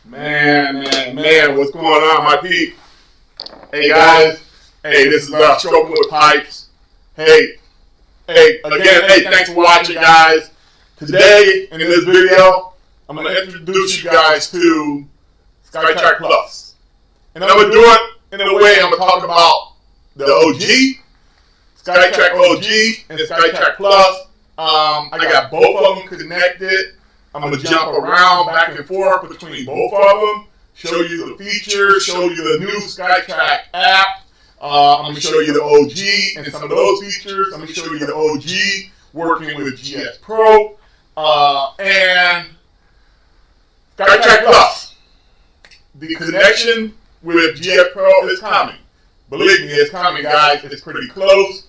Man, what's going on, my peep? Hey, guys. Hey, this is Strok'en with Pipes. Hey, thanks for watching, guys. Today, in this video, I'm going to introduce you guys to Skytrak Plus. And I'm going to do it in a way I'm going to talk about the OG, Skytrak OG and Skytrak Plus. I got both of them connected. I'm going to jump around back and forth between both of them, show you the features, show you the new Skytrak app. I'm going to show you the OG and some of those features. I'm going to show you the OG working with GS Pro and Skytrak Plus. The connection with GS Pro is coming. Believe me, it's coming, guys. It's pretty close.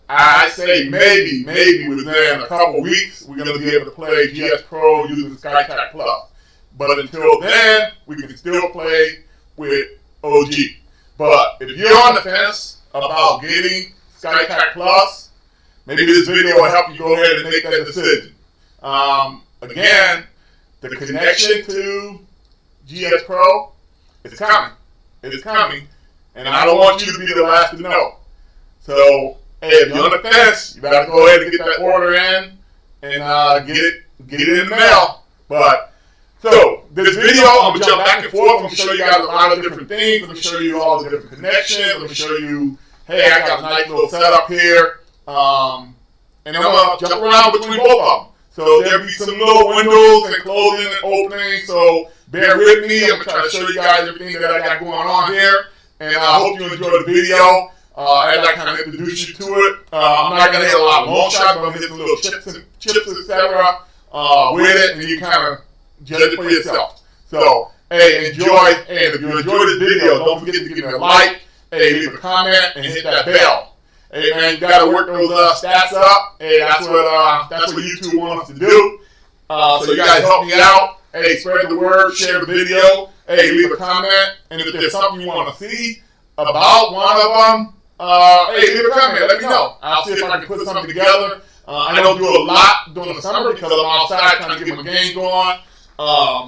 I say maybe within a couple weeks, we're going to be able to play GS Pro using Skytrak Plus. But until then, we can still play with OG. But if you're on the fence about getting Skytrak Plus, maybe this video will help you go ahead and make that decision. Again, the connection to GS Pro is coming. It is coming. And I don't want you to be the last to know. So, hey, if you're on the fence, you better go ahead and get that order in and get it in the mail. But so this video, I'm gonna jump back and forth. I'm gonna show you guys a lot of different things. I'm gonna show you all the different connections. I'm gonna show you, hey, I got a nice little setup here, and I'm gonna jump around between both of them. So there'll be some little windows and closing and opening. So bear with me. I'm gonna try to show you guys everything that I got going on here, and I hope you enjoy the video. As I kind of introduce you to it, I'm not going to hit a lot of long shots, but I'm going to hit some little chips, etc. With it, and you kind of judge it for yourself. So, hey, enjoy. Hey, if you enjoy this video, don't forget to give me a like, hey, leave a comment, and hit that bell. Hey, man, you got to work those stats up. Hey, that's what YouTube wants us to do. So you guys help me out. Hey, spread the word, share the video. Hey, leave a comment, and if there's something you want to see about one of them, hey, leave a comment, let me know. I'll see if I can put something together. I don't do a lot during the summer because I'm outside trying to get my game going.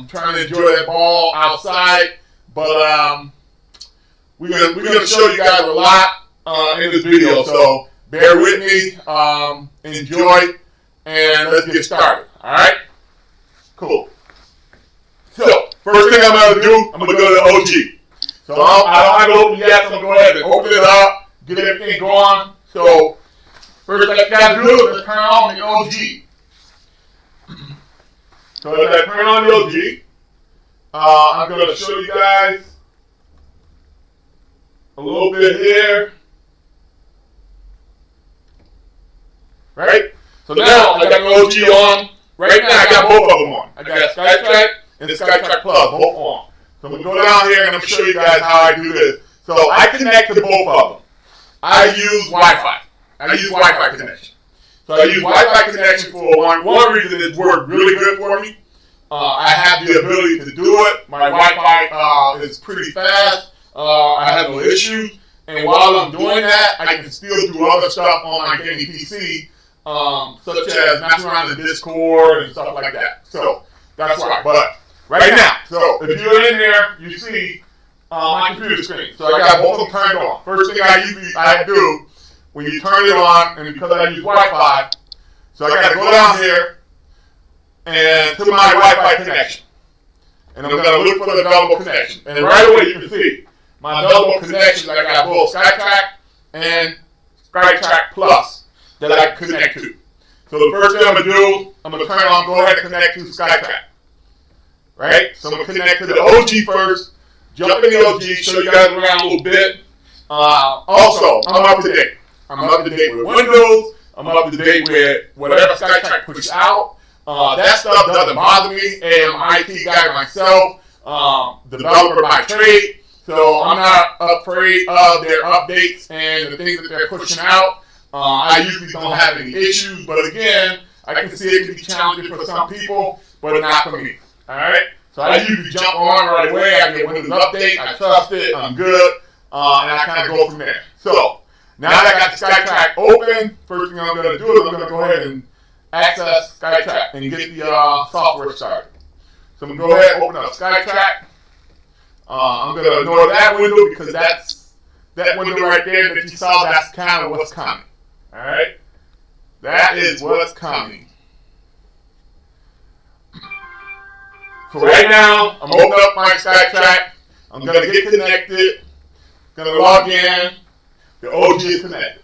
Trying to enjoy that ball outside. But we're gonna show you guys a lot in this video. So bear with me, enjoy, and let's get started. Alright? Cool. So, first thing I'm gonna do, I'm gonna go to the OG. So I don't have it open yet, so I'm gonna go ahead and open it up. Get everything going. So, first thing I gotta do is turn on the OG. So as I turn on the OG, I'm gonna show you guys a little bit here. Right? So now I got the OG on. Right now I got both of them on. I got Skytrak and Skytrak Plus, both on. So I'm gonna go down here and I'm gonna show you guys how I do this. So I connect to both of them. I use Wi-Fi. I use Wi-Fi connection. So I use Wi-Fi connection for one reason. It's worked really good for me. I have the ability to do it. My Wi-Fi is pretty fast. I have no issues. And while I'm doing that, I can still do other stuff on my gaming PC, such as messing around in Discord and stuff like that. So that's right. But right now, so if you're in there, you see my computer screen. So I got both of them turned on. First thing I do when you turn it on, and because I use Wi-Fi, so I got to go down here and to my Wi-Fi connection. And I'm going to look for the available connection. And right away you can see my available connections. I got both Skytrak and Skytrak Plus that I can connect to. So the first thing I'm going to do, I'm going to turn on, go ahead and connect to Skytrak. Right? So I'm going to connect to the OG first. Jump in the OG, show you guys around a little bit. Also, I'm up to date. I'm up to date with Windows. I'm up to date with whatever Skytrak pushes out. That stuff doesn't bother me. I'm an IT guy myself, developer by trade. So I'm not afraid of their updates and the things that they're pushing out. I usually don't have any issues. But again, I can see it can be challenging for some people, but not for me. All right? So I usually jump on right away. I get Windows Update. I trust it. I'm good. And I kind of go from there. So now that I got the Skytrak open, first thing I'm going to do is I'm going to go ahead and access Skytrak and get the software started. So I'm going to go ahead and open up Skytrak. I'm going to ignore that window because that window right there that you saw, that's kind of what's coming. All right? That is what's coming. So right now, I'm opening up my Skytrak. I'm going to get connected. Going to log in. The OG is connected.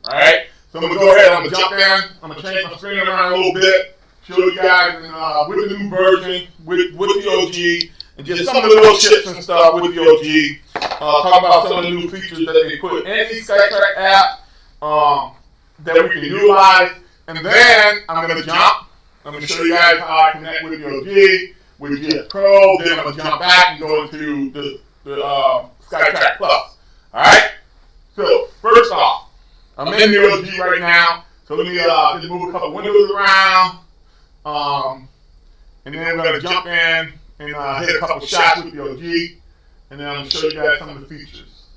All right? So I'm going to go ahead. I'm going to jump in. I'm going to change my screen around a little bit. Show you guys with the new version, with the OG, and just some of the little tips and stuff with the OG. Talk about some of the new features that they put in the Skytrak app that we can utilize. And then I'm going to jump. I'm going to show you guys how I connect with the OG, with GS Pro. Then I'm going to jump back and go into the Skytrak Plus. All right? So, first off, I'm in the OG right now. So let me just move a couple windows around. And then we're going to jump in and hit a couple shots with the OG. And then I'm going to show you guys some of the features.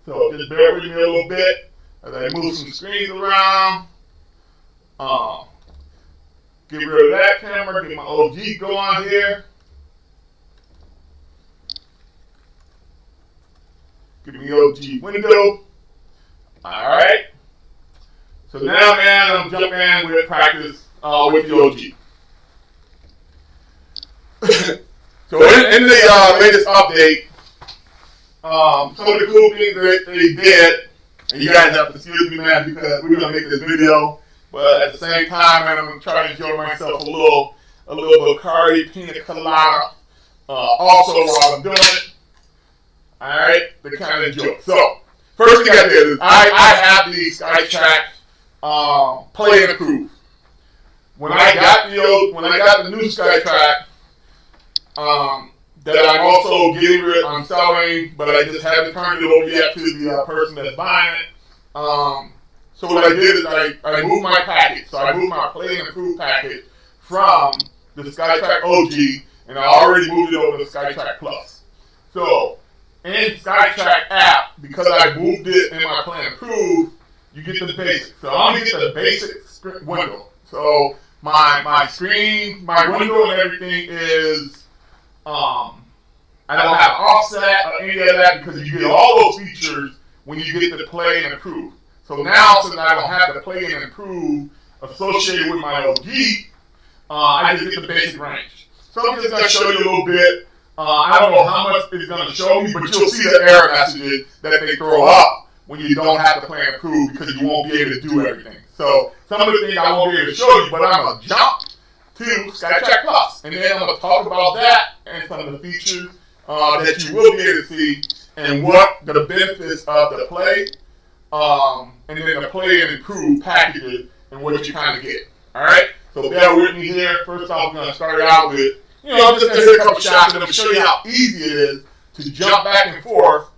So just bear with me a little bit as I move some screens around. Get rid of that camera, get my OG going here. Give me the OG window. Alright. So now, man, I'm jumping in with practice with the OG. So in the latest update, some of the cool things that they did, and you guys have to excuse me, man, because we're gonna make this video, but at the same time, man, I'm gonna try to enjoy myself a little Bacardi Pina Colada, also while I'm doing it. All right, the kind of enjoy. So first thing I did is I have the Skytrak Play and Approve. When I got the new Skytrak, that I'm also getting rid, I'm selling, but I just haven't turned it over yet to the person that's buying it. So what I did is I moved my package. So I moved my Play and Approve package from the Skytrak OG, and I already moved it over to Skytrak Plus. So in Skytrak app, because I moved it in my Play and Approve, you get the basic. So I'm gonna get the basic window. So my screen, my window, and everything is I don't have offset or any of that because you get all those features when you get the Play and Approve. So now, since I don't have the Play and Approve associated with my OG, I just get the basic range. So I'm just going to show you a little bit. I don't know how much it's going to show me, but you'll see the error messages that they throw up when you don't have the Play and Approve because you won't be able to do everything. So some of the things I won't be able to show you, but I'm going to jump to Skytrak Plus. And then I'm going to talk about that and some of the features that you will be able to see and what the benefits of the Play and then the Play and Improve packages and what you kind of get. Alright? So bear with me here. First off, we're going to start out with, just going to hit a couple shots and I'm going to show you how easy it is to jump back and forth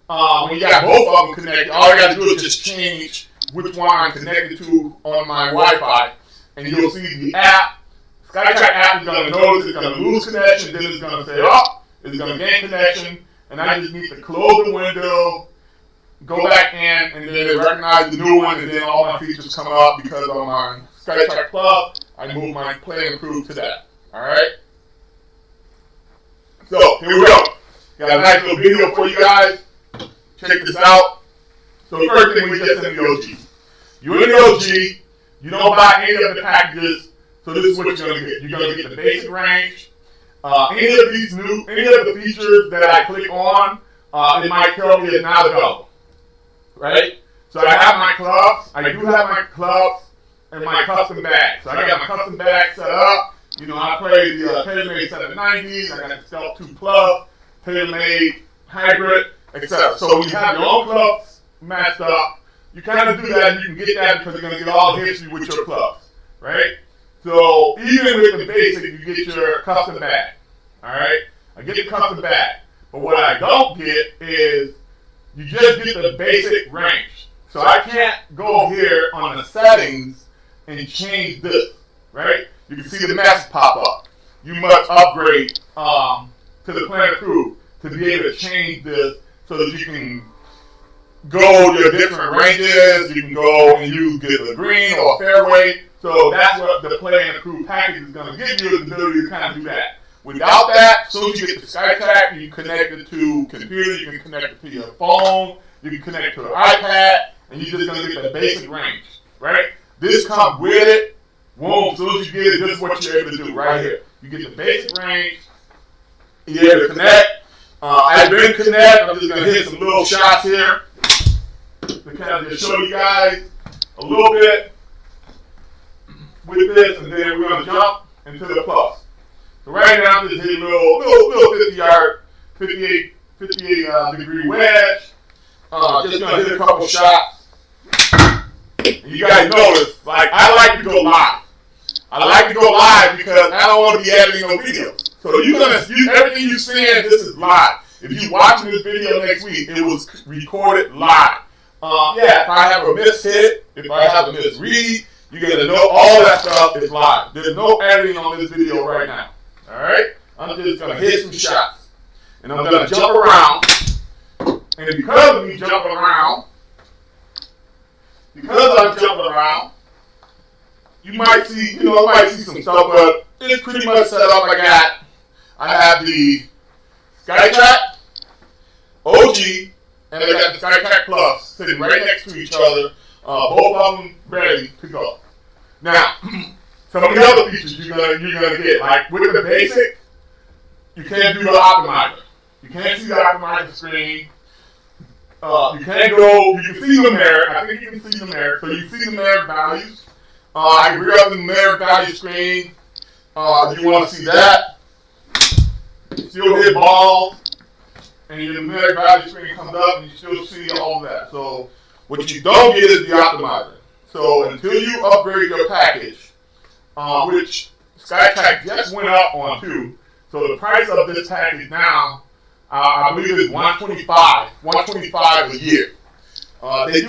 when you got both of them connected. All I got to do is just change which one I'm connected to on my Wi-Fi and you'll see the app. Skytrak app is going to notice it's going to lose connection, then it's going to say, it's going to gain connection, and I just need to close the window, go back in, and then it recognizes the new one, and then all my features come up because on my Skytrak Plus, I move my Play and Improve to that. Alright? So, here we go. Got a nice little video for you guys. Check this out. So, the first thing we just in the OG. You're in the OG, you don't buy any of the packages. So this is what you're going to get. You're going to get the basic range. Any of the features that I click on, it might tell me it's not available. Right? So I have my clubs. I do have my clubs and my custom bags. So I got my custom bag set up. I play the TaylorMade 790s. I got the Stealth 2 Plus, TaylorMade Hybrid, etc. So when you have your own clubs matched up, you kind of do that and you can get that because you're going to get all the history with your clubs. Right? So even with the basic, you get your custom bag. Alright? I get the custom bag. But what I don't get is you just get the basic range. So I can't go here on the settings and change this. Right? You can see the message pop up. You must upgrade to the Play and Approve to be able to change this so that you can go your different ranges. You can go and use the green or fairway. So that's what the play and approve package is going to give you, is the ability to kind of do that. Without that, as soon as you get the Skytrak, you can connect it to computer, you can connect it to your phone, you can connect it to an iPad, and you're just going to get the basic range, right? This comes with it. Boom, as soon as you get it, this is what you're able to do right here. You get the basic range, you're able to connect. I've been connect, I'm just going to hit some little shots here to kind of just show you guys a little bit with this, and then we're going to jump into the plus. So right now, I'm just hitting a little 58 degree wedge. Just going to hit a couple shots. And you guys notice, like, I like to go live. I like to go live because I don't want to be editing no video. So everything you're seeing, this is live. If you're watching this video next week, it was recorded live. If I have a mishit, if I have a misread, you're going to know all that stuff is live. There's no editing on this video right now. All right? I'm just going to hit some shots. And I'm going to jump around. And because of me jumping around, you might see some stuff, but it's pretty much set up. I have the Skytrak OG and I got the Skytrak Plus sitting right next to each other, both of them ready to go. Now, some of the other features you're gonna get, like with the basic, you can't do the optimizer. You can't see the optimizer screen. You can't go. You can see numeric. I think you can see numeric. So you see numeric values. I bring up the numeric value screen. If you want to see that, still hit balls, and your numeric value screen comes up, and you still see all of that. So what you don't get is the optimizer. So until you upgrade your package, which Skytrak just went up on too. So the price of this package now, I believe, is $125 a year. They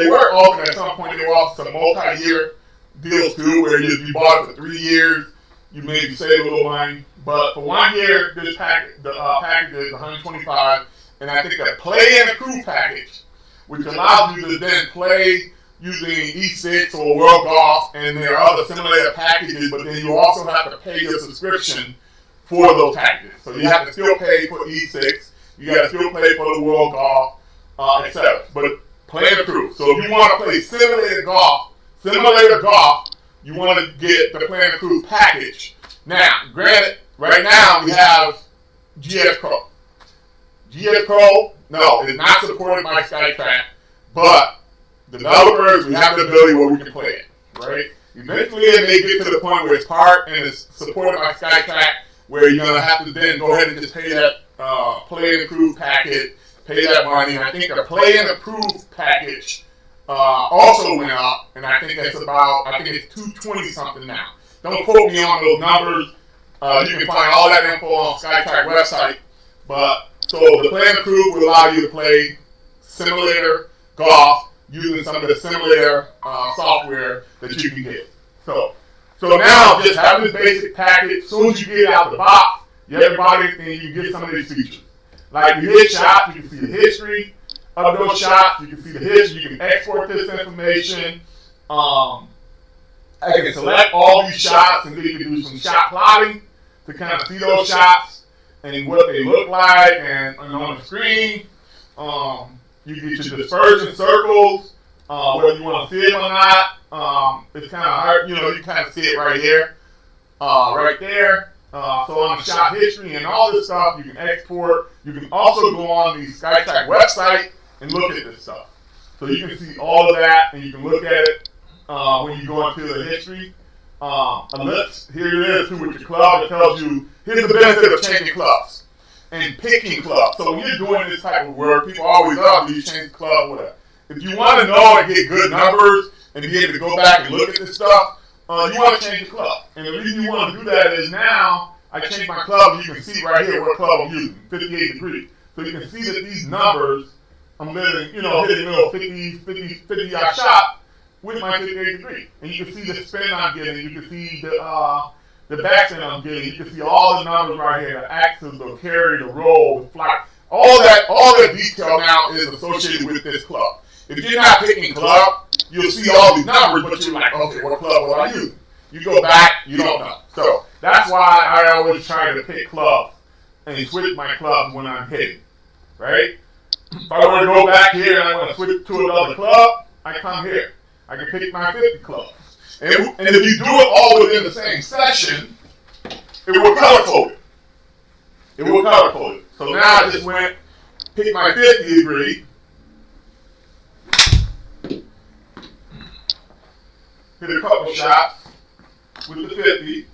were offering at some point, they were offering some multi-year deals too, where you bought it for 3 years, you maybe save a little money. But for 1 year, this package, the package is $125, and I think the play and approve package, which allows you to then play using E6 or World Golf, and there are other similar packages, but then you also have to pay your subscription for those packages. So you have to still pay for E6, you got to still pay for the World Golf, etc. But play and approve. So if you want to play simulator golf, you want to get the play and approve package. Now, granted, right now we have GS Pro. GS Pro, no, it is not supported by Skytrak, but developers, we have the ability where we can play it, right? Eventually it may get to the point where it's part and it's supported by Skytrak, where you're going to have to then go ahead and just pay that play and approve package, pay that money. I think the play and approve package also went up, and I think it's $220 something now. Don't quote me on those numbers. You can find all that info on Skytrak website. But so the play and approve will allow you to play simulator golf using some of the simulator software that you can get. So now just have this basic package. As soon as you get it out the box, everybody and you get some of these features. Like you hit shots, you can see the history of those shots. You can see the history. You can export this information. I can select all these shots, and then you can do some shot plotting to kind of see those shots and what they look like, and on the screen. You get your dispersion circles, whether you want to see it or not. It's kind of hard, you kind of see it right here, right there. So on the shot history and all this stuff, you can export. You can also go on the Skytrak website and look at this stuff. So you can see all of that, and you can look at it when you go into the history. Here it is too with your club. It tells you, here's the benefit of changing clubs and picking clubs. So when you're doing this type of work, people always do you change the club, whatever. If you want to know and get good numbers and be able to go back and look at this stuff, you want to change the club. And the reason you want to do that is now I changed my club, and you can see right here what club I'm using, 58 degrees. So you can see that these numbers, I'm hitting a little 50 yard shot with my 58 degree. And you can see the spin I'm getting, you can see the backspin I'm getting, you can see all the numbers right here, the axis, the carry, the roll, the flight. All that detail now is associated with this club. If you're not picking club, you'll see all these numbers, but you're like, okay, what club was I using? You go back, you don't know. So that's why I always try to pick clubs and switch my clubs when I'm hitting, right? If I want to go back here and I want to switch to another club, I come here. I can pick my 50 clubs. And if you do it all within the same session, it will color code it. It will color code it. So now I just went, pick my 50 degree, hit a couple shots with the 50.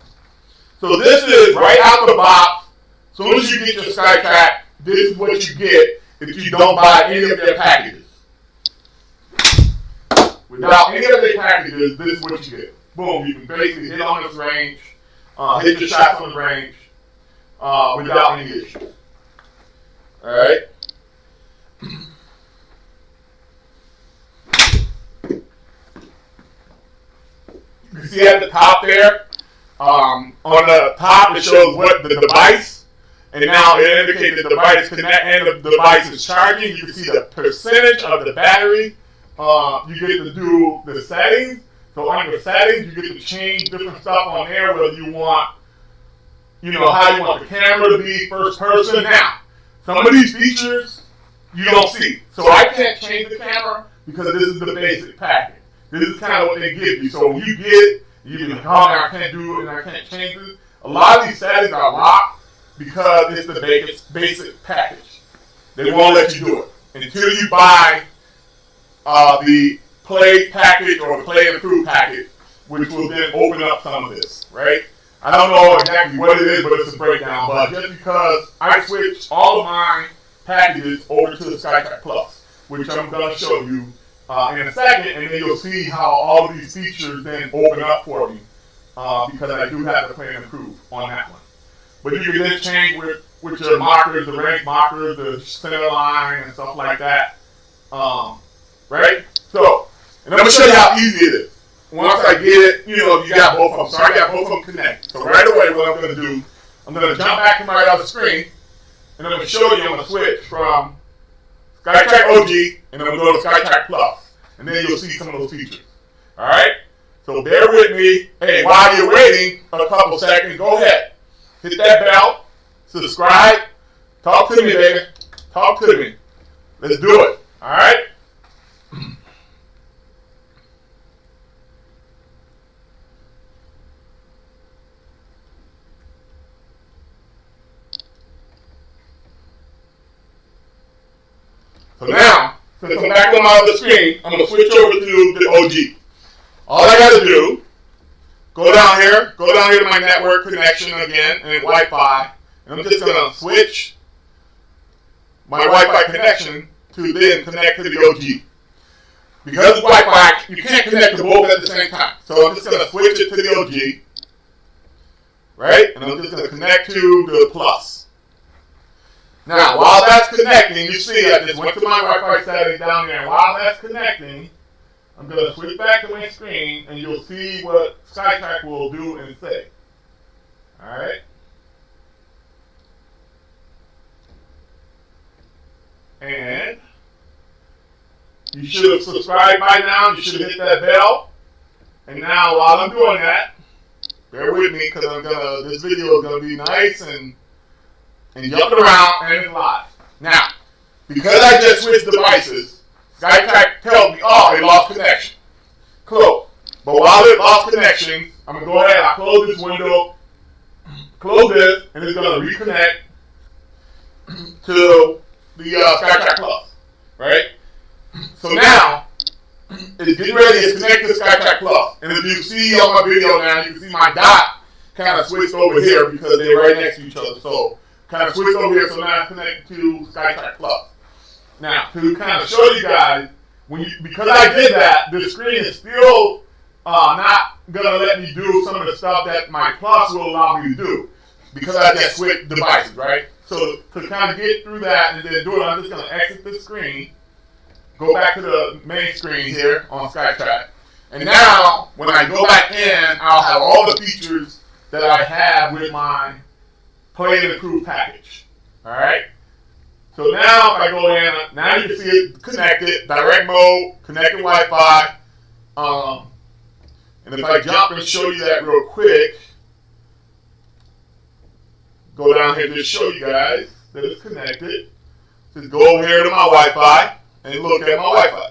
So this is right out the box. As soon as you get your Skytrak, this is what you get if you don't buy any of their packages. Without any of their packages, this is what you get. Boom, you can basically hit on this range, hit your shots on the range without any issues. Alright? You can see at the top there, on the top it shows what the device, and now it indicates the device connect and the device is charging. You can see the percentage of the battery. You get to do the settings. So under settings, you get to change different stuff on there, whether you want, how you want the camera to be first person. Now, some of these features you don't see. So I can't change the camera because this is the basic package. This is kind of what they give you. So when you get it, you can like, oh, I can't do it and I can't change it. A lot of these settings are locked because it's the basic package. They won't let you do it until you buy the play package or the play and prove package, which will then open up some of this, right? I don't know exactly what it is, but it's a breakdown. But just because I switched all of my packages over to the Skytrak Plus, which I'm going to show you in a second, and then you'll see how all of these features then open up for me because I do have the play and prove on that one. But you can then change with your markers, the range markers, the center line, and stuff like that, right? So, and I'm going to show you how easy it is. Once I get it, you got both of them. So I got both of them connected. So right away, what I'm going to do, I'm going to jump back to my other screen, and I'm going to show you, I'm going to switch from Skytrak OG, and I'm going to go to Skytrak Plus. And then you'll see some of those features. All right? So bear with me. Hey, while you're waiting a couple seconds, go ahead. Hit that bell. Subscribe. Talk to me, baby. Talk to me. Let's do it. All right? So now, since I'm back on my other screen, I'm going to switch over to the OG. All I got to do, go down here to my network connection again, and Wi-Fi, and I'm just going to switch my Wi-Fi connection to then connect to the OG. Because Wi-Fi, you can't connect to both at the same time. So I'm just going to switch it to the OG, right? And I'm just going to connect to the Plus. Now, while that's connecting, you see I just went to my Wi-Fi settings down there. And while that's connecting, I'm going to switch back to my screen, and you'll see what Skytrak will do and say. All right? And you should have subscribed by now. You should have hit that bell. And now, while I'm doing that, bear with me because this video is going to be nice and jumping around and it's live. Now, because I just switched devices, Skytrak tells me, oh, it lost connection. Close. But while it lost connection, I'm going to go ahead, I'll close this window, close this, and it's going to reconnect to the Skytrak Plus, right? So now, it's getting ready to connect to Skytrak Plus. And if you see on my video now, you can see my dot kind of switched over here because they're right next to each other. So, kind of switched over here, so now it's connected to Skytrak Plus. Now, to kind of show you guys, because I did that, the screen is still not going to let me do some of the stuff that my Plus will allow me to do, because I just switched devices, right? So to kind of get through that and then do it, I'm just going to exit the screen, go back to the main screen here on Skytrak, and now, when I go back in, I'll have all the features that I have with my play and prove package. Alright? So now if I go in, now you can see it connected, direct mode, connected Wi-Fi, And if I jump and show you that real quick, go down here and just show you guys that it's connected. Just go over here to my Wi-Fi and look at my Wi-Fi.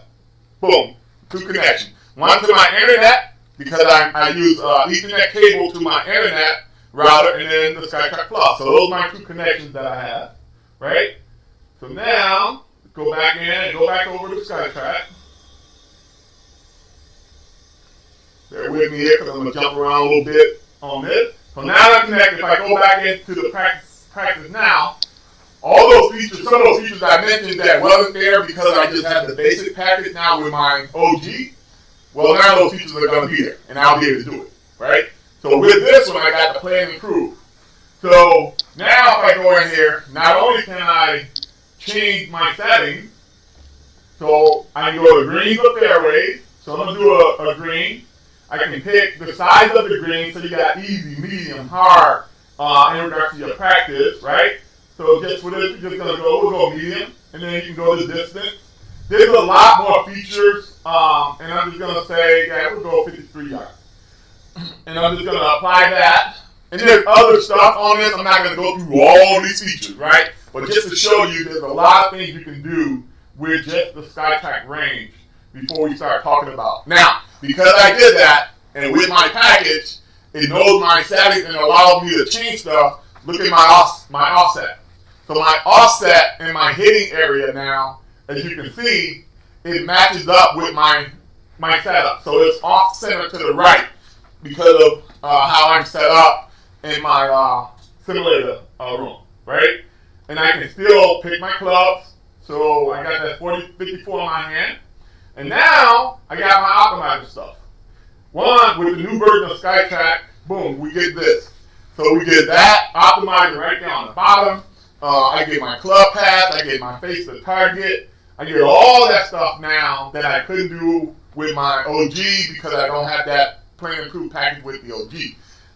Boom, 2 connections. One to my internet, because I use Ethernet cable to my internet router, and then the Skytrak Plus. So those are my 2 connections that I have, right? So now, go back in and go back over to Skytrak. Bear with me here because I'm going to jump around a little bit on this. So now I'm connected. If I go back into the practice now, all those features, some of those features I mentioned that wasn't there because I just had the basic package now with my OG, well, now those features are going to be there, and I'll be able to do it, right? So with this one, I got the play and improve. So now if I go in here, not only can I change my settings, so I can go to greens or fairways. So I'm going to do a green. I can pick the size of the green, so you got easy, medium, hard in regards to your practice, right? So just for this, we're just going to we'll go medium, and then you can go to distance. There's a lot more features, and I'm just going to say, yeah, we'll go 53 yards. And I'm just going to apply that. And there's other stuff on this. I'm not going to go through all these features, right? But just to show you, there's a lot of things you can do with just the Skytrak range before we start talking about. Now, because I did that, and with my package, it knows my settings and allows me to change stuff. Look at my offset. So my offset in my hitting area now, as you can see, it matches up with my setup. So it's off center to the right because of how I'm set up in my simulator room, right? And I can still pick my clubs. So I got that 54 in my hand. And now I got my optimizer stuff. One, with the new version of Skytrak, boom, we get this. So we get that optimizer right there on the bottom. I get my club path, I get my face to target. I get all that stuff now that I couldn't do with my OG because I don't have that play and improve package with the OG.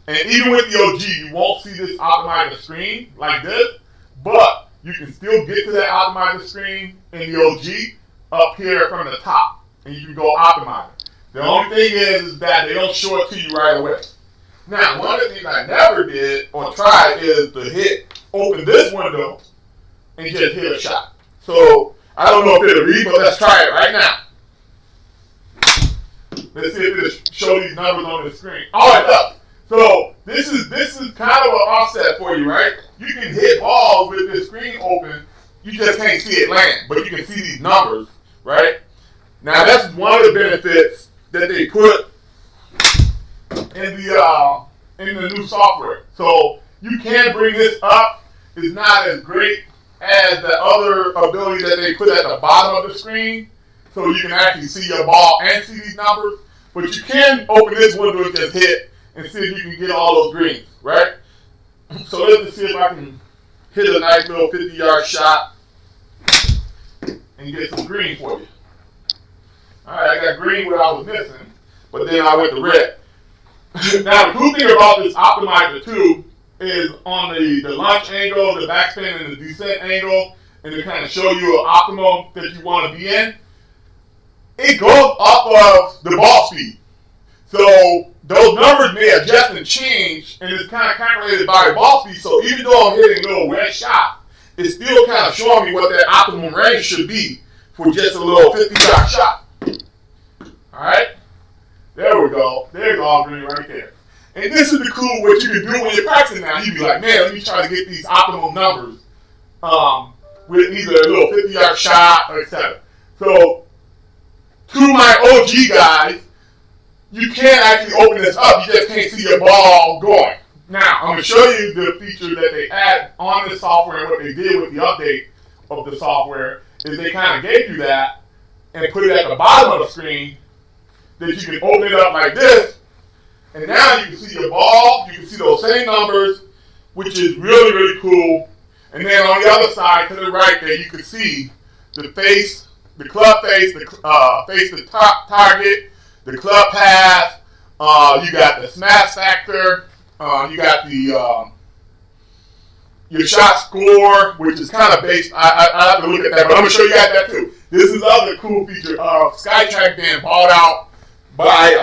And even with the OG, you won't see this optimizer screen like this, but you can still get to that optimizer screen in the OG up here from the top, and you can go optimize. The only thing is that they don't show it to you right away. Now, one of the things I never did or tried is to open this window and just hit a shot. So I don't know if it'll read, but let's try it right now. Let's see if it'll show these numbers on the screen. Oh, it does. So this is kind of an offset for you, right? You can hit balls with this screen open. You just can't see it land, but you can see these numbers, right? Now that's one of the benefits that they put in the new software. So you can bring this up. It's not as great as the other ability that they put at the bottom of the screen, so you can actually see your ball and see these numbers. But you can open this window and just hit and see if you can get all those greens, right? So let's see if I can hit a nice little 50-yard shot and get some green for you. All right, I got green where I was missing, but then I went to red. Now, the cool thing about this optimizer, too, is on the launch angle, the backspin, and the descent angle, and to kind of show you an optimum that you want to be in, it goes off of the ball speed. So those numbers may adjust and change, and it's kind of calculated by the ball speed. So even though I'm hitting a little red shot, it's still kind of showing me what that optimum range should be for just a little 50-yard shot. All right? There we go. There's all green right there. And this is the cool what you can do when you're practicing now. You'd be like, man, let me try to get these optimal numbers with either a little 50-yard shot or etc. So to my OG guys, you can actually open this up. You just can't see your ball going. Now, I'm going to show you the feature that they add on the software, and what they did with the update of the software is they kind of gave you that and put it at the bottom of the screen that you can open it up like this. And now you can see your ball, you can see those same numbers, which is really, really cool. And then on the other side, to the right there, you can see the face, the club face, the face the top target, the club pass, you got the smash factor, you got the your shot score, which is kind of based, I have to look at that, but I'm going to show you guys that too. This is the other cool feature of Skytrak being bought out by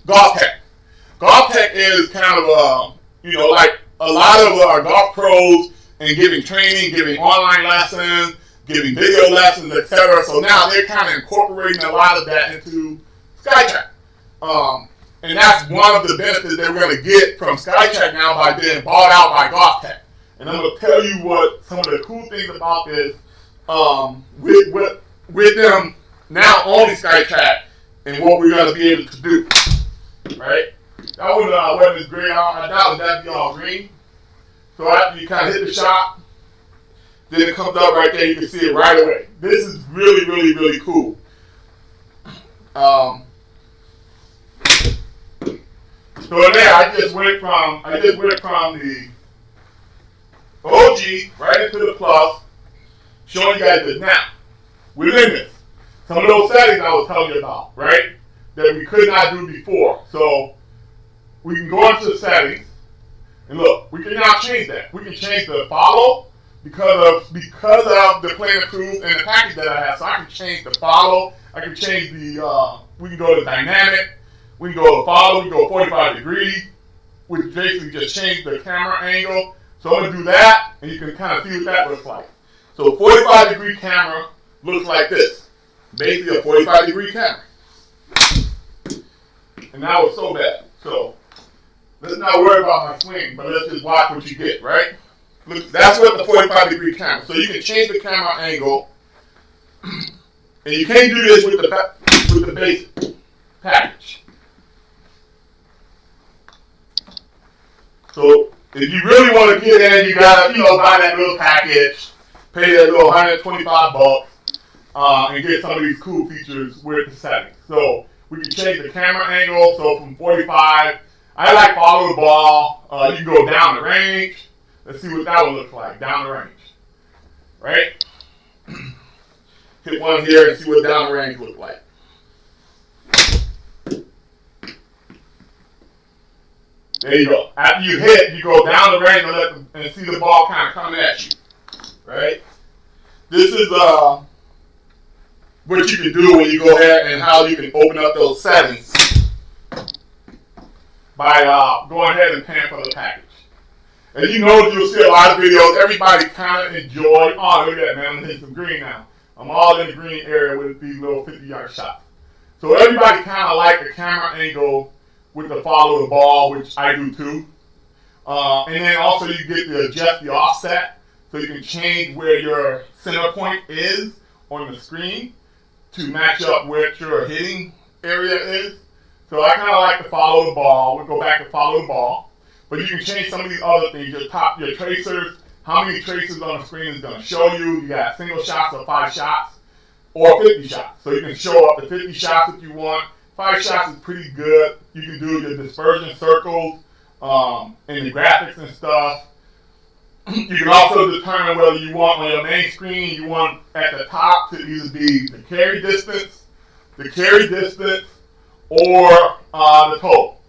Golf Tech. Golf Tech is kind of like a lot of our golf pros and giving training, giving online lessons, giving video lessons, etc. So now they're kind of incorporating a lot of that into Skytrak. And that's one of the benefits that we're going to get from Skytrak now by being bought out by Golf Tech. And I'm going to tell you what some of the cool things about this with them now owning Skytrak and what we're going to be able to do. Right? That was whether it's green, I doubt that'd be all green. So after you kind of hit the shot, then it comes up right there. You can see it right away. This is really, really, really cool. So there, I just went from the OG right into the plus, showing you guys this. Now, within this, some of those settings I was telling you about, right, that we could not do before. So we can go into the settings, and look, we can now change that. We can change the follow because of the plan approved and the package that I have. So I can change the follow. I can change the. We can go to dynamic. We can go to follow. We can go 45 degrees, which basically just change the camera angle. So I'm gonna do that, and you can kind of see what that looks like. So 45-degree camera looks like this. Basically a 45-degree camera. And that was so bad. So let's not worry about my swing, but let's just watch what you get, right? Look, that's what the 45-degree camera. So you can change the camera angle, and you can't do this with the basic package. So if you really want to get in, you gotta buy that little package, pay that little $125, and get some of these cool features with the settings. So we can change the camera angle. So from 45, I like follow the ball. You can go down the range. Let's see what that one looks like down the range. Right? Hit one here and see what down the range looks like. There you go. After you hit, you go down the range and see the ball kind of coming at you. Right? This is what you can do when you go ahead and how you can open up those settings by going ahead and paying for the package. And you'll see a lot of videos. Everybody kind of enjoy. Oh, look at that, man. I'm hitting some green now. I'm all in the green area with these little 50-yard shots. So everybody kind of like the camera angle with the follow the ball, which I do too. And then also you get to adjust the offset, so you can change where your center point is on the screen to match up where your hitting area is. So I kind of like to follow the ball. We'll go back to follow the ball. But you can change some of these other things. Your tracers, how many tracers on the screen is going to show you. You got single shots or 5 shots or 50 shots. So you can show up to 50 shots if you want. 5 shots is pretty good. You can do your dispersion circles and the graphics and stuff. You can also determine whether you want on your main screen, you want at the top to either be the carry distance, or the total.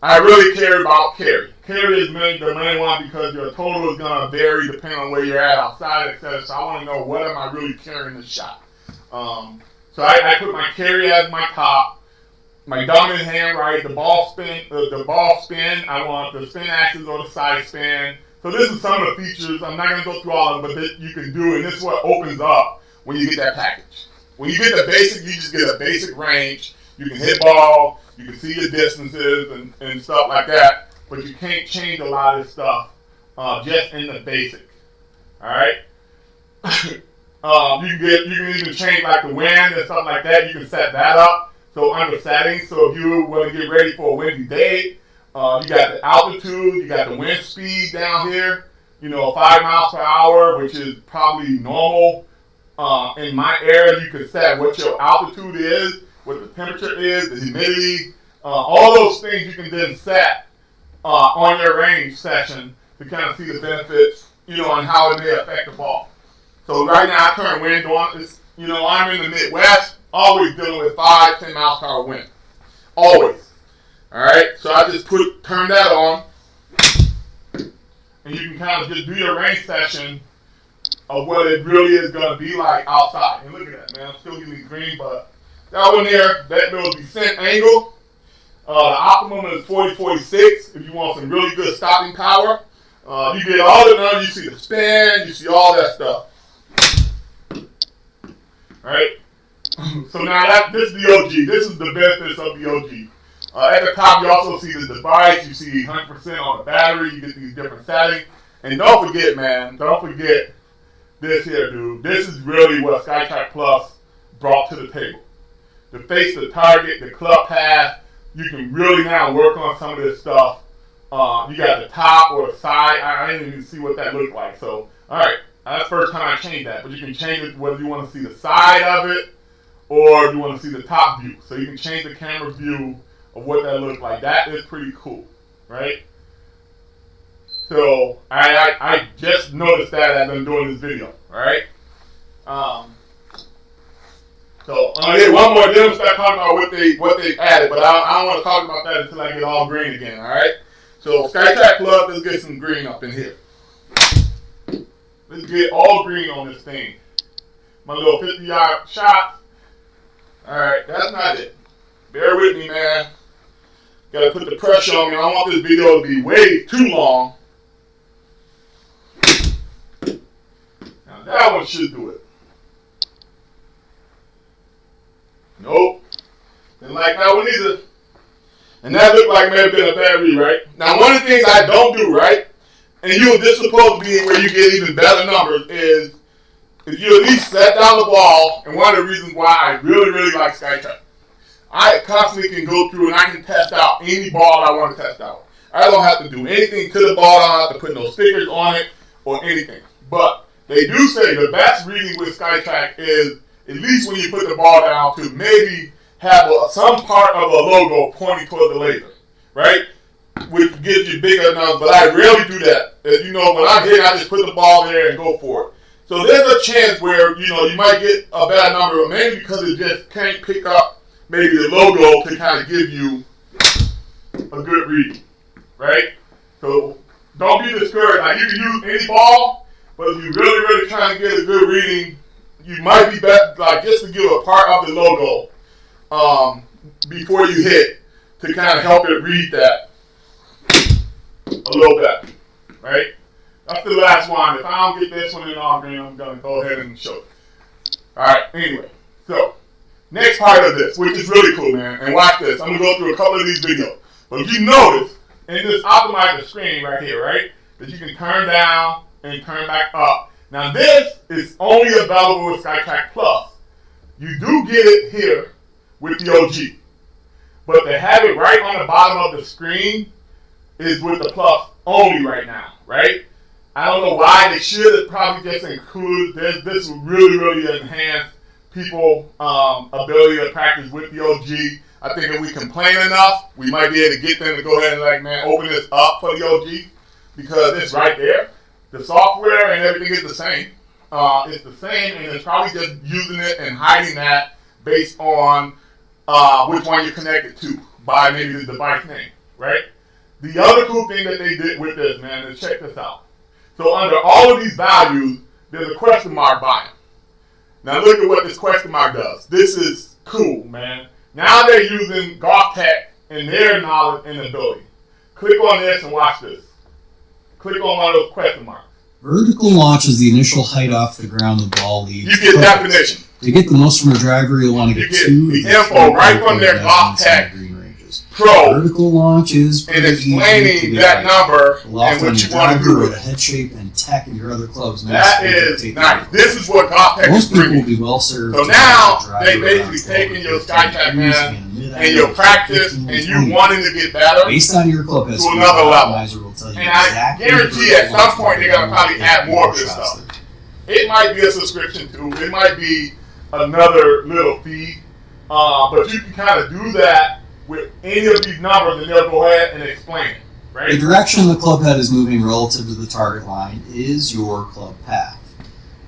I really care about carry. Carry is the main one because your total is going to vary depending on where you're at outside, etc. So I want to know what am I really carrying this shot. So I put my carry as my top, my dominant hand right, the ball spin. I want the spin axis or the side spin. So this is some of the features. I'm not going to go through all of them, but that you can do, and this is what opens up when you get that package. When you get the basic, you just get a basic range. You can hit ball, you can see your distances and stuff like that, but you can't change a lot of this stuff just in the basic. All right. You can even change like the wind and stuff like that. You can set that up. So under settings, so if you want to get ready for a windy day, you got the altitude, you got the wind speed down here, 5 miles per hour, which is probably normal. In my area, you can set what your altitude is, what the temperature is, the humidity, all those things you can then set on your range session to kind of see the benefits, and how it may affect the ball. So right now I turn wind on. I'm in the Midwest, always dealing with 5-10 miles per hour wind, always. All right, so I just turn that on, and you can kind of just do your range session of what it really is going to be like outside. And look at that, man. I'm still getting green, but That one there, that little descent angle. The optimum is 40-46 if you want some really good stopping power. You get all the numbers, you see the spin, you see all that stuff. Right? So now this is the OG. This is the benefits of the OG. At the top, you also see the device. You see 100% on the battery. You get these different settings. And don't forget, man, don't forget this here, dude. This is really what Skytrak Plus brought to the table. The face, the target, the club path. You can really now work on some of this stuff. You got the top or the side. I didn't even see what that looked like. So, all right, that's the first time I changed that. But you can change it whether you want to see the side of it or you want to see the top view. So you can change the camera view of what that looks like. That is pretty cool, right? So I just noticed that as I'm doing this video, all right? So I'm gonna hit one more, then we'll start talking about what they added, but I don't want to talk about that until I get all green again, all right? So Skytrak Plus, let's get some green up in here. Let's get all green on this thing. My little 50-yard shot. All right, that's not it. Bear with me, man. Gotta put the pressure on me. I don't want this video to be way too long. Now that one should do it. Nope. Didn't like that one either. And that looked like maybe been a bad read, right? Now one of the things I don't do, right? And this is supposed to be where you get even better numbers is if you at least set down the ball, and one of the reasons why I really, really like Skytrak. I constantly can go through and I can test out any ball I want to test out. I don't have to do anything to the ball. I don't have to put no stickers on it or anything. But they do say the best reading with Skytrak is at least when you put the ball down to maybe have some part of a logo pointing toward the laser, right? Which gives you bigger numbers, but I rarely do that. As you know, when I'm hitting, I just put the ball there and go for it. So there's a chance where, you might get a bad number, maybe because it just can't pick up maybe the logo to kind of give you a good reading, right? So don't be discouraged. Like you can use any ball, but if you're really, really trying to get a good reading, you might be better, like just to give a part of the logo before you hit to kind of help it read that a little better, right? That's the last one. If I don't get this one in all green, I'm going to go ahead and show it. All right, anyway. So, next part of this, which is really cool, man. And watch this. I'm going to go through a couple of these videos. But if you notice, in this optimizer screen right here, right, that you can turn down and turn back up. Now, this is only available with Skytrak Plus. You do get it here with the OG. But to have it right on the bottom of the screen is with the Plus only right now, right? I don't know why they should have probably just included this. This would really, really enhance people's ability to practice with the OG. I think if we complain enough, we might be able to get them to go ahead and open this up for the OG because it's right there. The software and everything is the same. It's the same, and it's probably just using it and hiding that based on which one you're connected to by maybe the device name, right? The other cool thing that they did with this, man, is check this out. So under all of these values, there's a question mark by them. Now look at what this question mark does. This is cool, man. Now they're using golf tech and their knowledge and ability. Click on this and watch this. Click on one of those question marks. Vertical launch is the initial height off the ground the ball leaves. You get definition. To get the most from a driver, you'll want to get the info right from their golf tech Pro. Vertical launch is and explaining that number and what you want to do with it. Head shape and tech and your other clubs. That is nice. This is what golf tech is bringing. Most people will be well served. So now they basically taking your Skytrak, man, and your practice and you wanting to get better based on your club history, to another level. And I guarantee at some point they're going to probably add more of this stuff. It might be a subscription too. It might be another little fee. But you can kind of do that with any of these numbers and they'll go ahead and explain it. Right? The direction the club head is moving relative to the target line is your club path.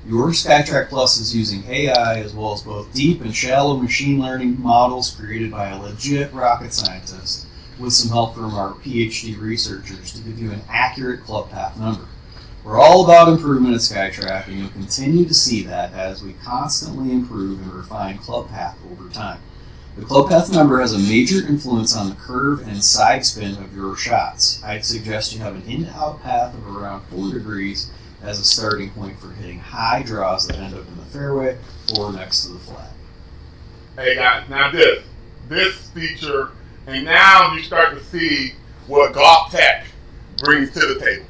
Your Skytrak Plus is using AI as well as both deep and shallow machine learning models created by a legit rocket scientist with some help from our PhD researchers to give you an accurate club path number. We're all about improvement at Skytrak, and you'll continue to see that as we constantly improve and refine club path over time. The club path number has a major influence on the curve and side spin of your shots. I'd suggest you have an in-out path of around 4 degrees as a starting point for hitting high draws that end up in the fairway or next to the flag. Hey guys, now this feature, and now you start to see what golf tech brings to the table.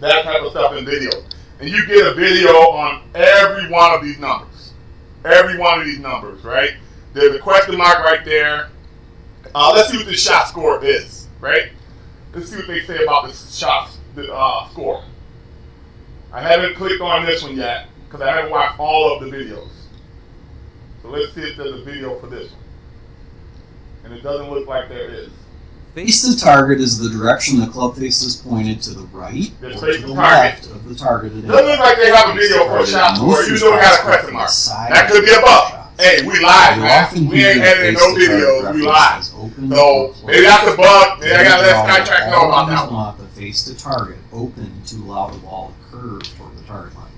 That type of stuff in video. And you get a video on every one of these numbers. Every one of these numbers, right? There's a question mark right there. Let's see what the shot score is, right? Let's see what they say about the score. I haven't clicked on this one yet because I haven't watched all of the videos. So let's see if there's a video for this one. And it doesn't look like there is. Face the target is the direction the club face is pointed to the right or to the left of the target. Doesn't look like they have a video for a shot score. You know we got a question mark. That could be a bug. Hey, we live, man. We ain't editing no videos. We live. So maybe that's a bug. Maybe I gotta let Skytrak know about that one. Want the face to target open to allow the ball to curve toward the target line.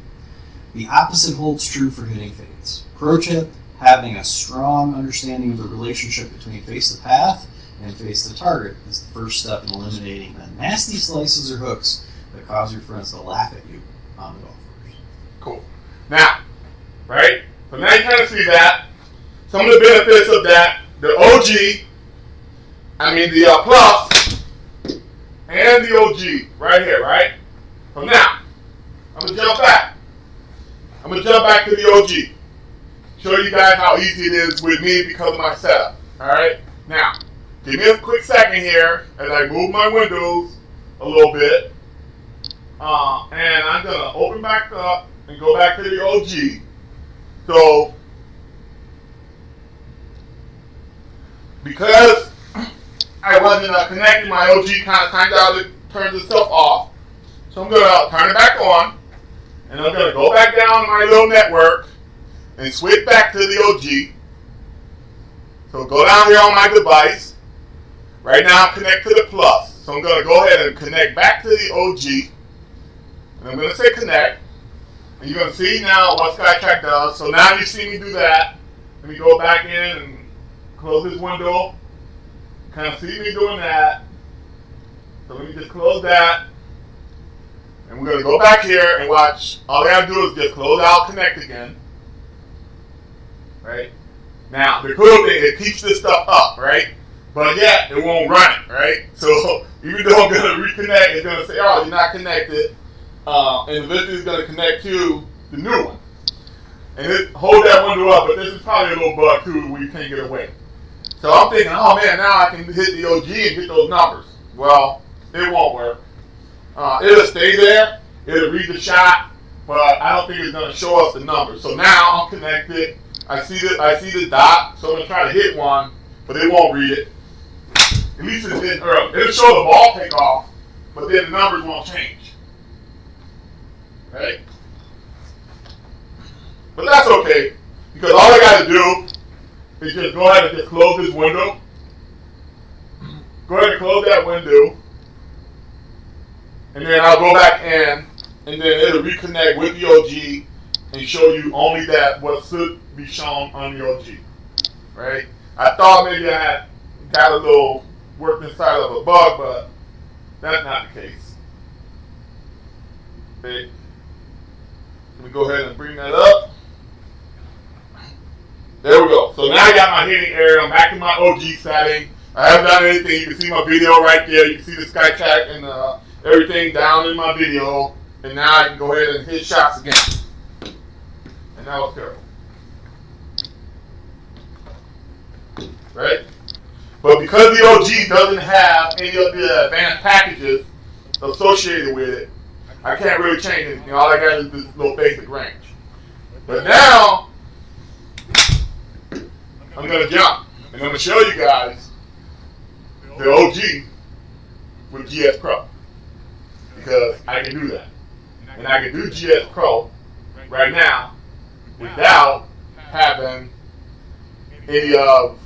The opposite holds true for hitting fades. Pro tip: having a strong understanding of the relationship between face the path and face the target is the first step in eliminating the nasty slices or hooks that cause your friends to laugh at you on the golf course. Cool. Now, right? So now you kind of see that. Some of the benefits of that, the plus, and the OG right here, right? So now, I'm going to jump back. I'm going to jump back to the OG. Show you guys how easy it is with me because of my setup. All right? Now, give me a quick second here as I move my windows a little bit. And I'm going to open back up and go back to the OG. So, because I wasn't connecting, my OG kind of turns itself off. So I'm going to turn it back on. And I'm going to go back down my little network and switch back to the OG. So go down here on my device. Right now I'm connected to the plus. So I'm going to go ahead and connect back to the OG. And I'm going to say connect. And you're going to see now what Skytrak does. So now you see me do that. Let me go back in and close this window. Kind of see me doing that. So let me just close that. And we're going to go back here and watch. All I got to do is just close out, connect again. Right? Now, the cool thing, it keeps this stuff up, right? But yet, it won't run it, right? So even though I'm going to reconnect, it's going to say, oh, you're not connected. And eventually it's going to connect to the new one. And it hold that window up, but this is probably a little bug too where you can't get away. So I'm thinking, oh man, now I can hit the OG and get those numbers. Well, it won't work. It'll stay there, it'll read the shot, but I don't think it's going to show us the numbers. So now I'm connected. I see the dot, so I'm going to try to hit one, but it won't read it. At least it didn't early. It'll show the ball take off, but then the numbers won't change. Right? But that's okay, because all I got to do is just go ahead and just close this window. Go ahead and close that window, and then I'll go back in, and then it'll reconnect with the OG and show you only that what should be shown on the OG. Right? I thought maybe I had got a little worked inside of a bug, but that's not the case. Okay. Let me go ahead and bring that up. There we go. So now I got my hitting area. I'm back in my OG setting. I haven't done anything. You can see my video right there. You can see the Skytrak and everything down in my video. And now I can go ahead and hit shots again. And that was terrible. Right? But because the OG doesn't have any of the advanced packages associated with it, I can't really change anything. All I got is this little basic range. But now, I'm going to jump. And I'm going to show you guys the OG with GS Pro. Because I can do that. And I can do GS Pro right now without having any of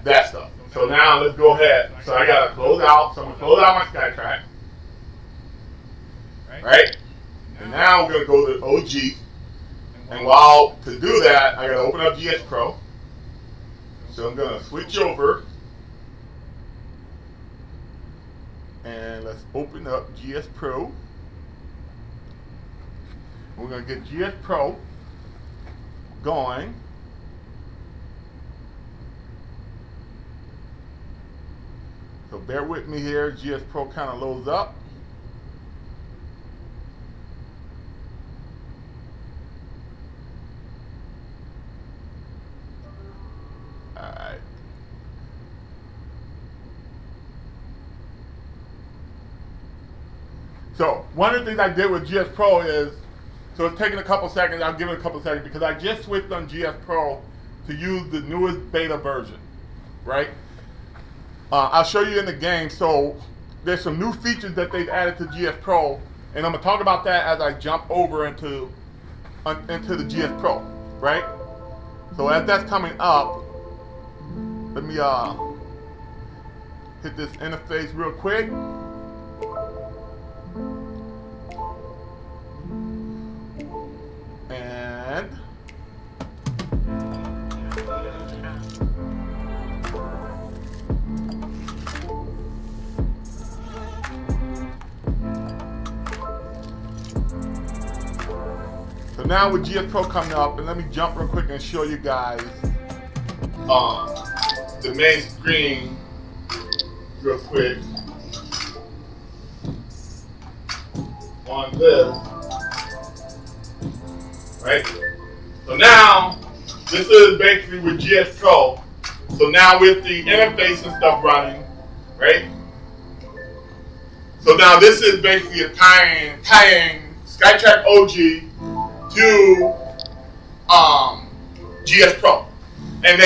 that stuff. So now let's go ahead. So I got to close out. So I'm going to close out my Skytrak. Right? And now we're going to go to OG. And while to do that, I got to open up GS Pro. So I'm gonna switch over and let's open up GS Pro. We're gonna get GS Pro going. So bear with me here, GS Pro kind of loads up. Alright. So one of the things I did with GS Pro is, so it's taking a couple seconds, I'll give it a couple seconds because I just switched on GS Pro to use the newest beta version, right? I'll show you in the game. So there's some new features that they've added to GS Pro, and I'm gonna talk about that as I jump over into the GS Pro, right? So as that's coming up, let me hit this interface real quick. And so now with GS Pro coming up, and let me jump real quick and show you guys the main screen real quick on this, right? So now this is basically with GS Pro. So now with the interface and stuff running, right? So now this is basically tying Skytrak OG to GS Pro, and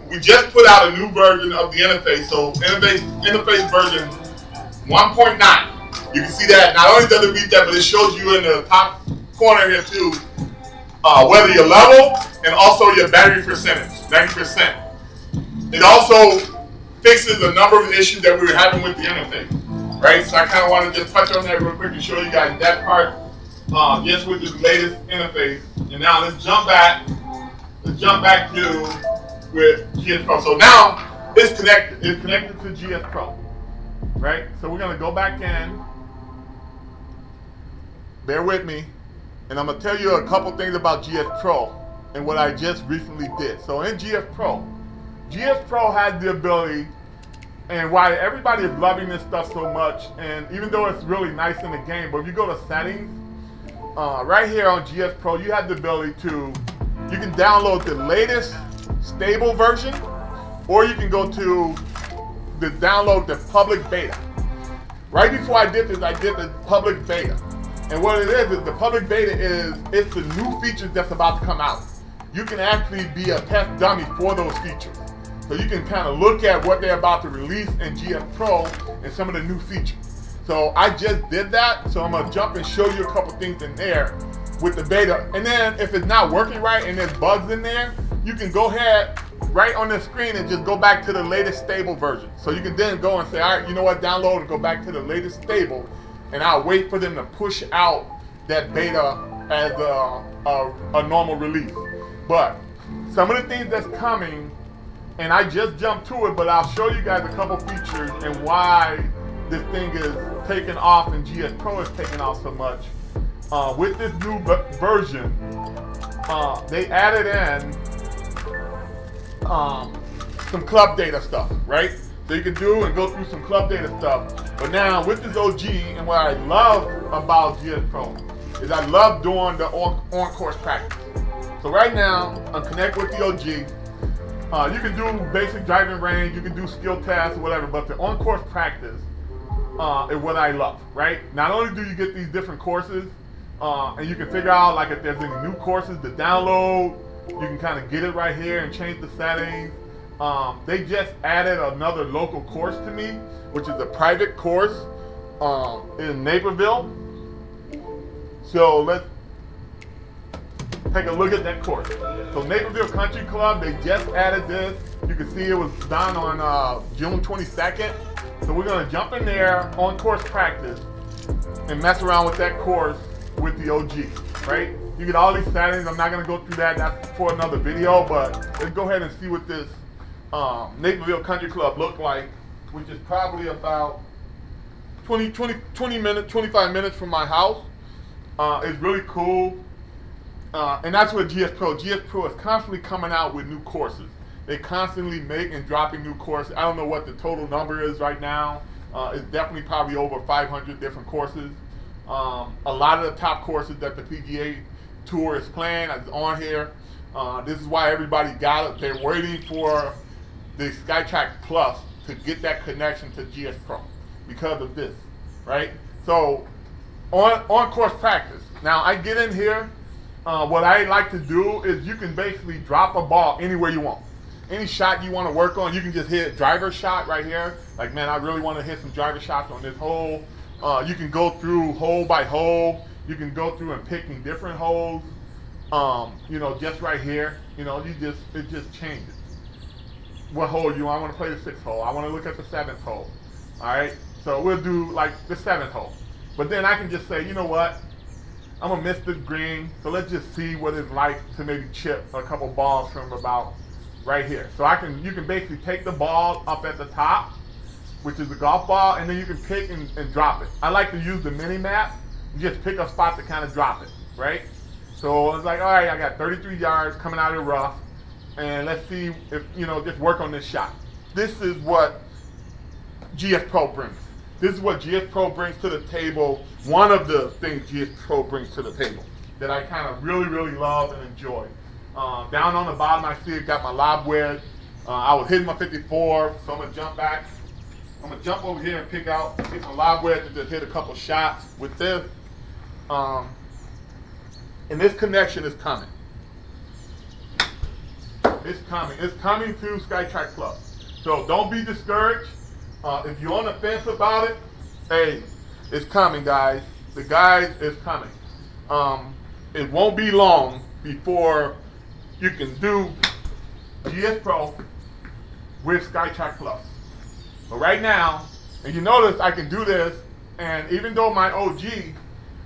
we just put out a new version of the interface. So interface version 1.9. You can see that not only does it read that, but it shows you in the top corner here too whether your level and also your battery percentage, 90%. It also fixes a number of issues that we were having with the interface, right? So I kind of want to just touch on that real quick and show you guys that part. Just with the latest interface. And now let's jump back to with GS Pro. So now it's connected to GS Pro, right? So we're gonna go back in. Bear with me, and I'm gonna tell you a couple things about GS Pro and what I just recently did. So in GS Pro has the ability, and why everybody is loving this stuff so much, and even though it's really nice in the game, but if you go to settings, right here on GS Pro, you have the ability to, you can download the latest stable version, or you can go to download the public beta. Right before I did this, I did the public beta. And what it is the public beta it's the new features that's about to come out. You can actually be a test dummy for those features. So you can kind of look at what they're about to release in GS Pro and some of the new features. So I just did that, so I'm gonna jump and show you a couple things in there with the beta. And then if it's not working right and there's bugs in there, you can go ahead right on the screen and just go back to the latest stable version. So you can then go and say, all right, you know what, download and go back to the latest stable, and I'll wait for them to push out that beta as a normal release. But some of the things that's coming, and I just jumped to it, but I'll show you guys a couple features and why this thing is taking off and GS Pro is taking off so much. With this new version, they added in some club data stuff, right? So you can do and go through some club data stuff. But now with this OG, and what I love about GS Pro is I love doing the on-course practice. So right now, I'm connected with the OG. You can do basic driving range, you can do skill tests or whatever, but the on-course practice is what I love, right? Not only do you get these different courses, and you can figure out like if there's any new courses to download, you can kind of get it right here and change the settings. They just added another local course to me, which is a private course in Naperville. So let's take a look at that course. So Naperville Country Club, they just added this. You can see it was done on June 22nd. So we're gonna jump in there on course practice and mess around with that course with the OG, right? You get all these settings. I'm not gonna go through that, that's for another video, but let's go ahead and see what this Naperville Country Club look like, which is probably about 20 minutes, 25 minutes from my house. It's really cool. And that's what GS Pro is constantly coming out with new courses. They constantly make and dropping new courses. I don't know what the total number is right now. It's definitely probably over 500 different courses. A lot of the top courses that the PGA Tour is playing is on here. This is why everybody got it. They're waiting for the Skytrak Plus to get that connection to GS Pro because of this, right? So on course practice. Now I get in here. What I like to do is you can basically drop a ball anywhere you want. Any shot you want to work on, you can just hit driver shot right here. Like, man, I really want to hit some driver shots on this hole. You can go through hole by hole. You can go through and picking different holes. You know, just right here. You know, it just changes. What hole you want? I want to play the 6th hole. I want to look at the 7th hole. All right. So we'll do like the 7th hole. But then I can just say, you know what? I'm gonna miss the green, so let's just see what it's like to maybe chip a couple balls from about right here. So you can basically take the ball up at the top, which is the golf ball, and then you can pick and drop it. I like to use the mini map. You just pick a spot to kind of drop it, right? So it's like, all right, I got 33 yards coming out of the rough, and let's see if, you know, just work on this shot. This is what GS Pro brings. This is what GS Pro brings to the table. One of the things GS Pro brings to the table that I kind of really, really love and enjoy. Down on the bottom, I see it got my lob wedge. I was hitting my 54, so I'm gonna jump back. I'm gonna jump over here and get my lob wedge and just hit a couple shots with this. And this connection is coming. It's coming. It's coming to Skytrak Plus. So don't be discouraged. If you're on the fence about it, hey, it's coming, guys. The guys is coming. It won't be long before you can do GS Pro with Skytrak Plus. But right now, and you notice I can do this, and even though my OG,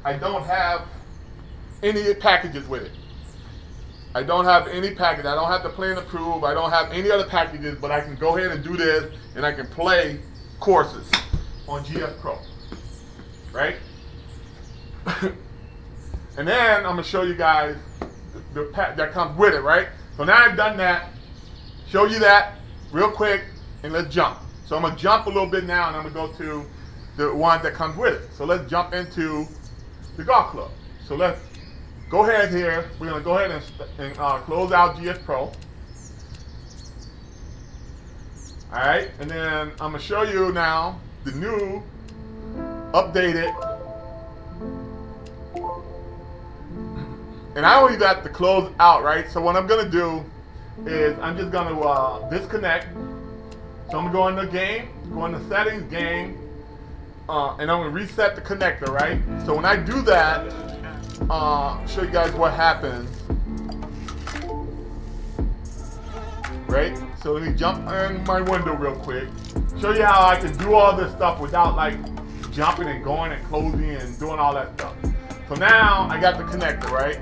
I don't have any packages with it. I don't have any package. I don't have to play and approve. I don't have any other packages, but I can go ahead and do this, and I can play courses on GS Pro, right? And then I'm gonna show you guys the pack that comes with it, right? So now I've done that, show you that real quick, and let's jump. So I'm gonna jump a little bit now, and I'm gonna go to the one that comes with it. So let's jump into the golf club. So let's go ahead here. We're gonna go ahead and close out GS Pro. All right, and then I'm gonna show you now the new, updated, and I don't even have to close out, right? So what I'm gonna do is I'm just gonna disconnect. So I'm gonna go in the game, go in the settings, game, and I'm gonna reset the connector, right? So when I do that, show you guys what happens. Right? So let me jump in my window real quick. Show you how I can do all this stuff without like jumping and going and closing and doing all that stuff. So now I got the connector, right?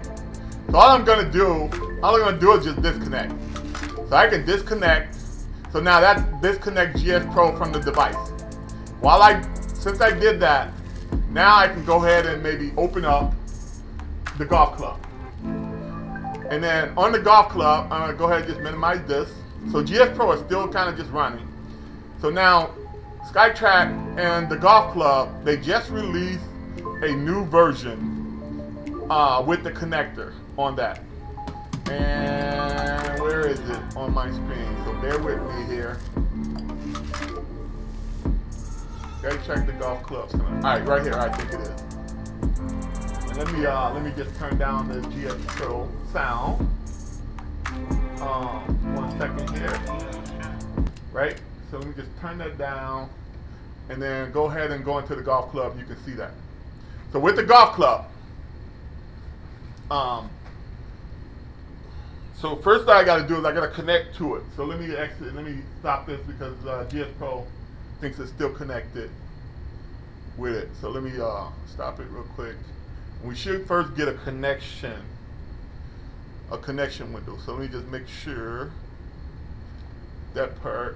So all I'm gonna do is just disconnect. So I can disconnect. So now that disconnects GS Pro from the device. Since I did that, now I can go ahead and maybe open up the golf club. And then on the golf club, I'm gonna go ahead and just minimize this. So GS Pro is still kind of just running. So now Skytrak and the golf club, they just released a new version with the connector on that. And where is it on my screen? So bear with me here. Skytrak the golf club. All right, right here, I think it is. Let me just turn down the GS Pro sound. 1 second here. Right? So let me just turn that down and then go ahead and go into the golf club. You can see that. So with the golf club, so first thing I gotta do is I gotta connect to it. So let me stop this because GS Pro thinks it's still connected with it. So let me stop it real quick. We should first get a connection window. So let me just make sure that part.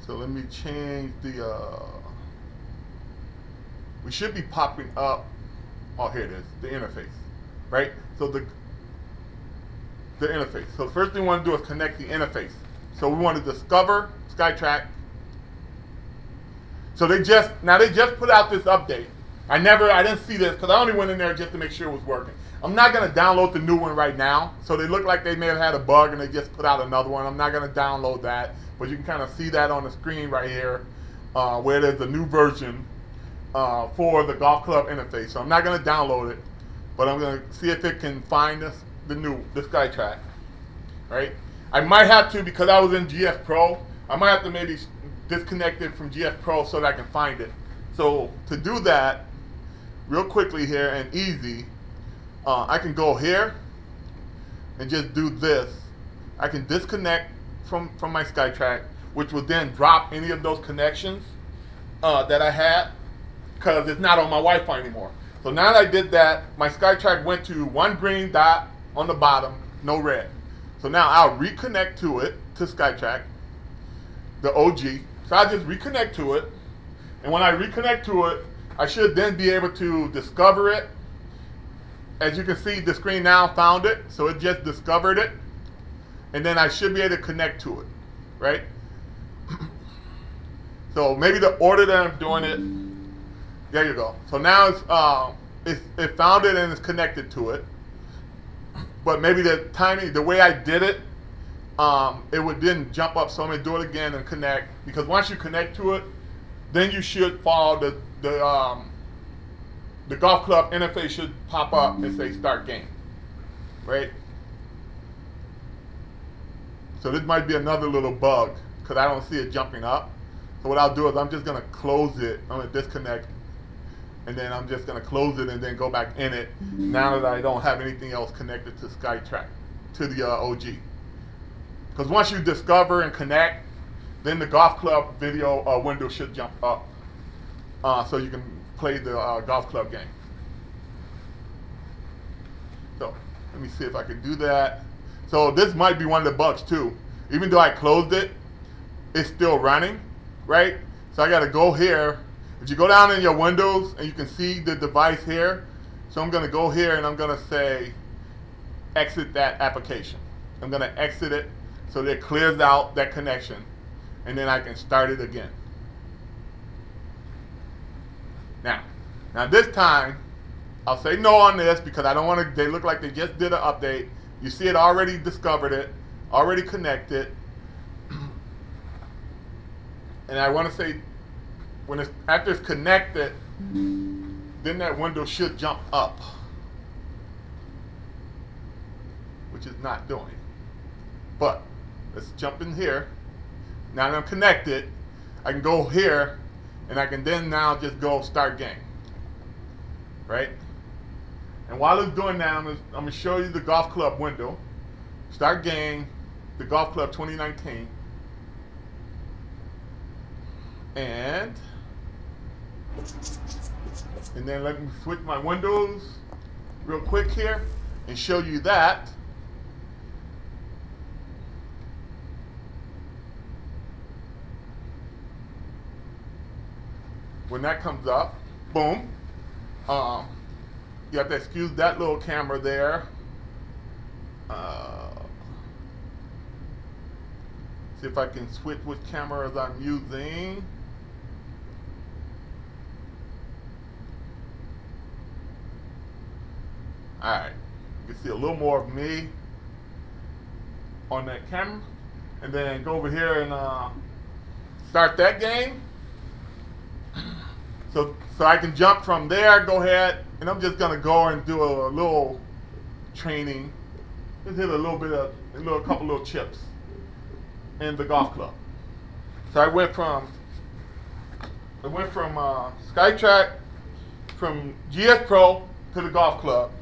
So let me change the, we should be popping up, oh here it is, the interface, right? So the interface. So the first thing we want to do is connect the interface. So we want to discover Skytrak. So they just put out this update. I didn't see this because I only went in there just to make sure it was working. I'm not going to download the new one right now. So they look like they may have had a bug and they just put out another one. I'm not going to download that. But you can kind of see that on the screen right here where there's a new version for the golf club interface. So I'm not going to download it, but I'm going to see if it can find the Skytrak, right? I might have to, because I was in GS Pro, I might have to maybe disconnect it from GS Pro so that I can find it. So to do that, real quickly here and easy, I can go here and just do this. I can disconnect from my Skytrak, which will then drop any of those connections that I had, because it's not on my Wi-Fi anymore. So now that I did that, my Skytrak went to one green dot on the bottom, no red. So now I'll reconnect to it, to Skytrak, the OG. So I'll just reconnect to it, and when I reconnect to it, I should then be able to discover it. As you can see, the screen now found it, so it just discovered it. And then I should be able to connect to it, right? So maybe the order that I'm doing it, there you go. So now it found it and it's connected to it. But maybe the timing, the way I did it, it didn't jump up. So I'm gonna do it again and connect, because once you connect to it, then you should follow the golf club interface should pop up and say start game, right? So this might be another little bug because I don't see it jumping up. So what I'll do is I'm just gonna close it. I'm gonna disconnect, and then I'm just gonna close it and then go back in it. Now that I don't have anything else connected to Skytrak, to the OG. Because once you discover and connect, then the golf club video window should jump up, so you can play the golf club game. So let me see if I can do that. So this might be one of the bugs too. Even though I closed it, it's still running, right? So I gotta go here. If you go down in your windows and you can see the device here, so I'm gonna go here and I'm gonna say exit that application. I'm gonna exit it so that it clears out that connection, and then I can start it again. Now this time, I'll say no on this because I don't want to, they look like they just did an update. You see it already discovered it, already connected. And I want to say, after it's connected, then that window should jump up, which it's not doing. But let's jump in here. Now that I'm connected, I can go here, and I can then now just go start game, right? And while it's doing that, I'm going to show you the golf club window. Start game, the golf club 2019. And then let me switch my windows real quick here and show you that. When that comes up, boom. You have to excuse that little camera there. See if I can switch which cameras I'm using. Alright, you can see a little more of me on that camera. And then go over here and start that game. So I can jump from there, go ahead, and I'm just gonna go and do a little training. Just hit a couple little chips in the golf club. So I went from Skytrak, from GS Pro to the golf club.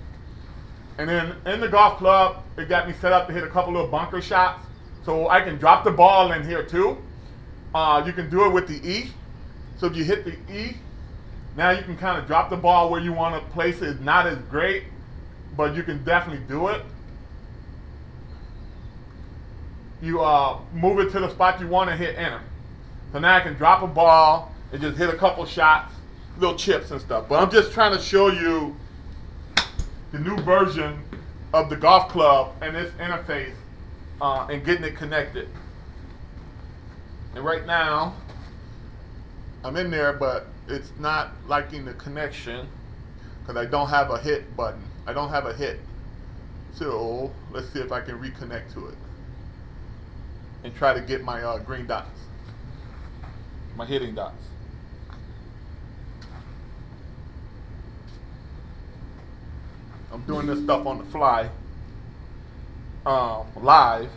And then in the golf club, it got me set up to hit a couple little bunker shots. So I can drop the ball in here too. You can do it with the E. So if you hit the E, now you can kind of drop the ball where you want to place it. It's not as great, but you can definitely do it. You move it to the spot you want and hit enter. So now I can drop a ball and just hit a couple shots, little chips and stuff. But I'm just trying to show you the new version of the golf club and this interface and getting it connected. And right now, I'm in there, but it's not liking the connection because I don't have a hit button. I don't have a hit. So let's see if I can reconnect to it and try to get my green dots, my hitting dots. I'm doing this stuff on the fly, live.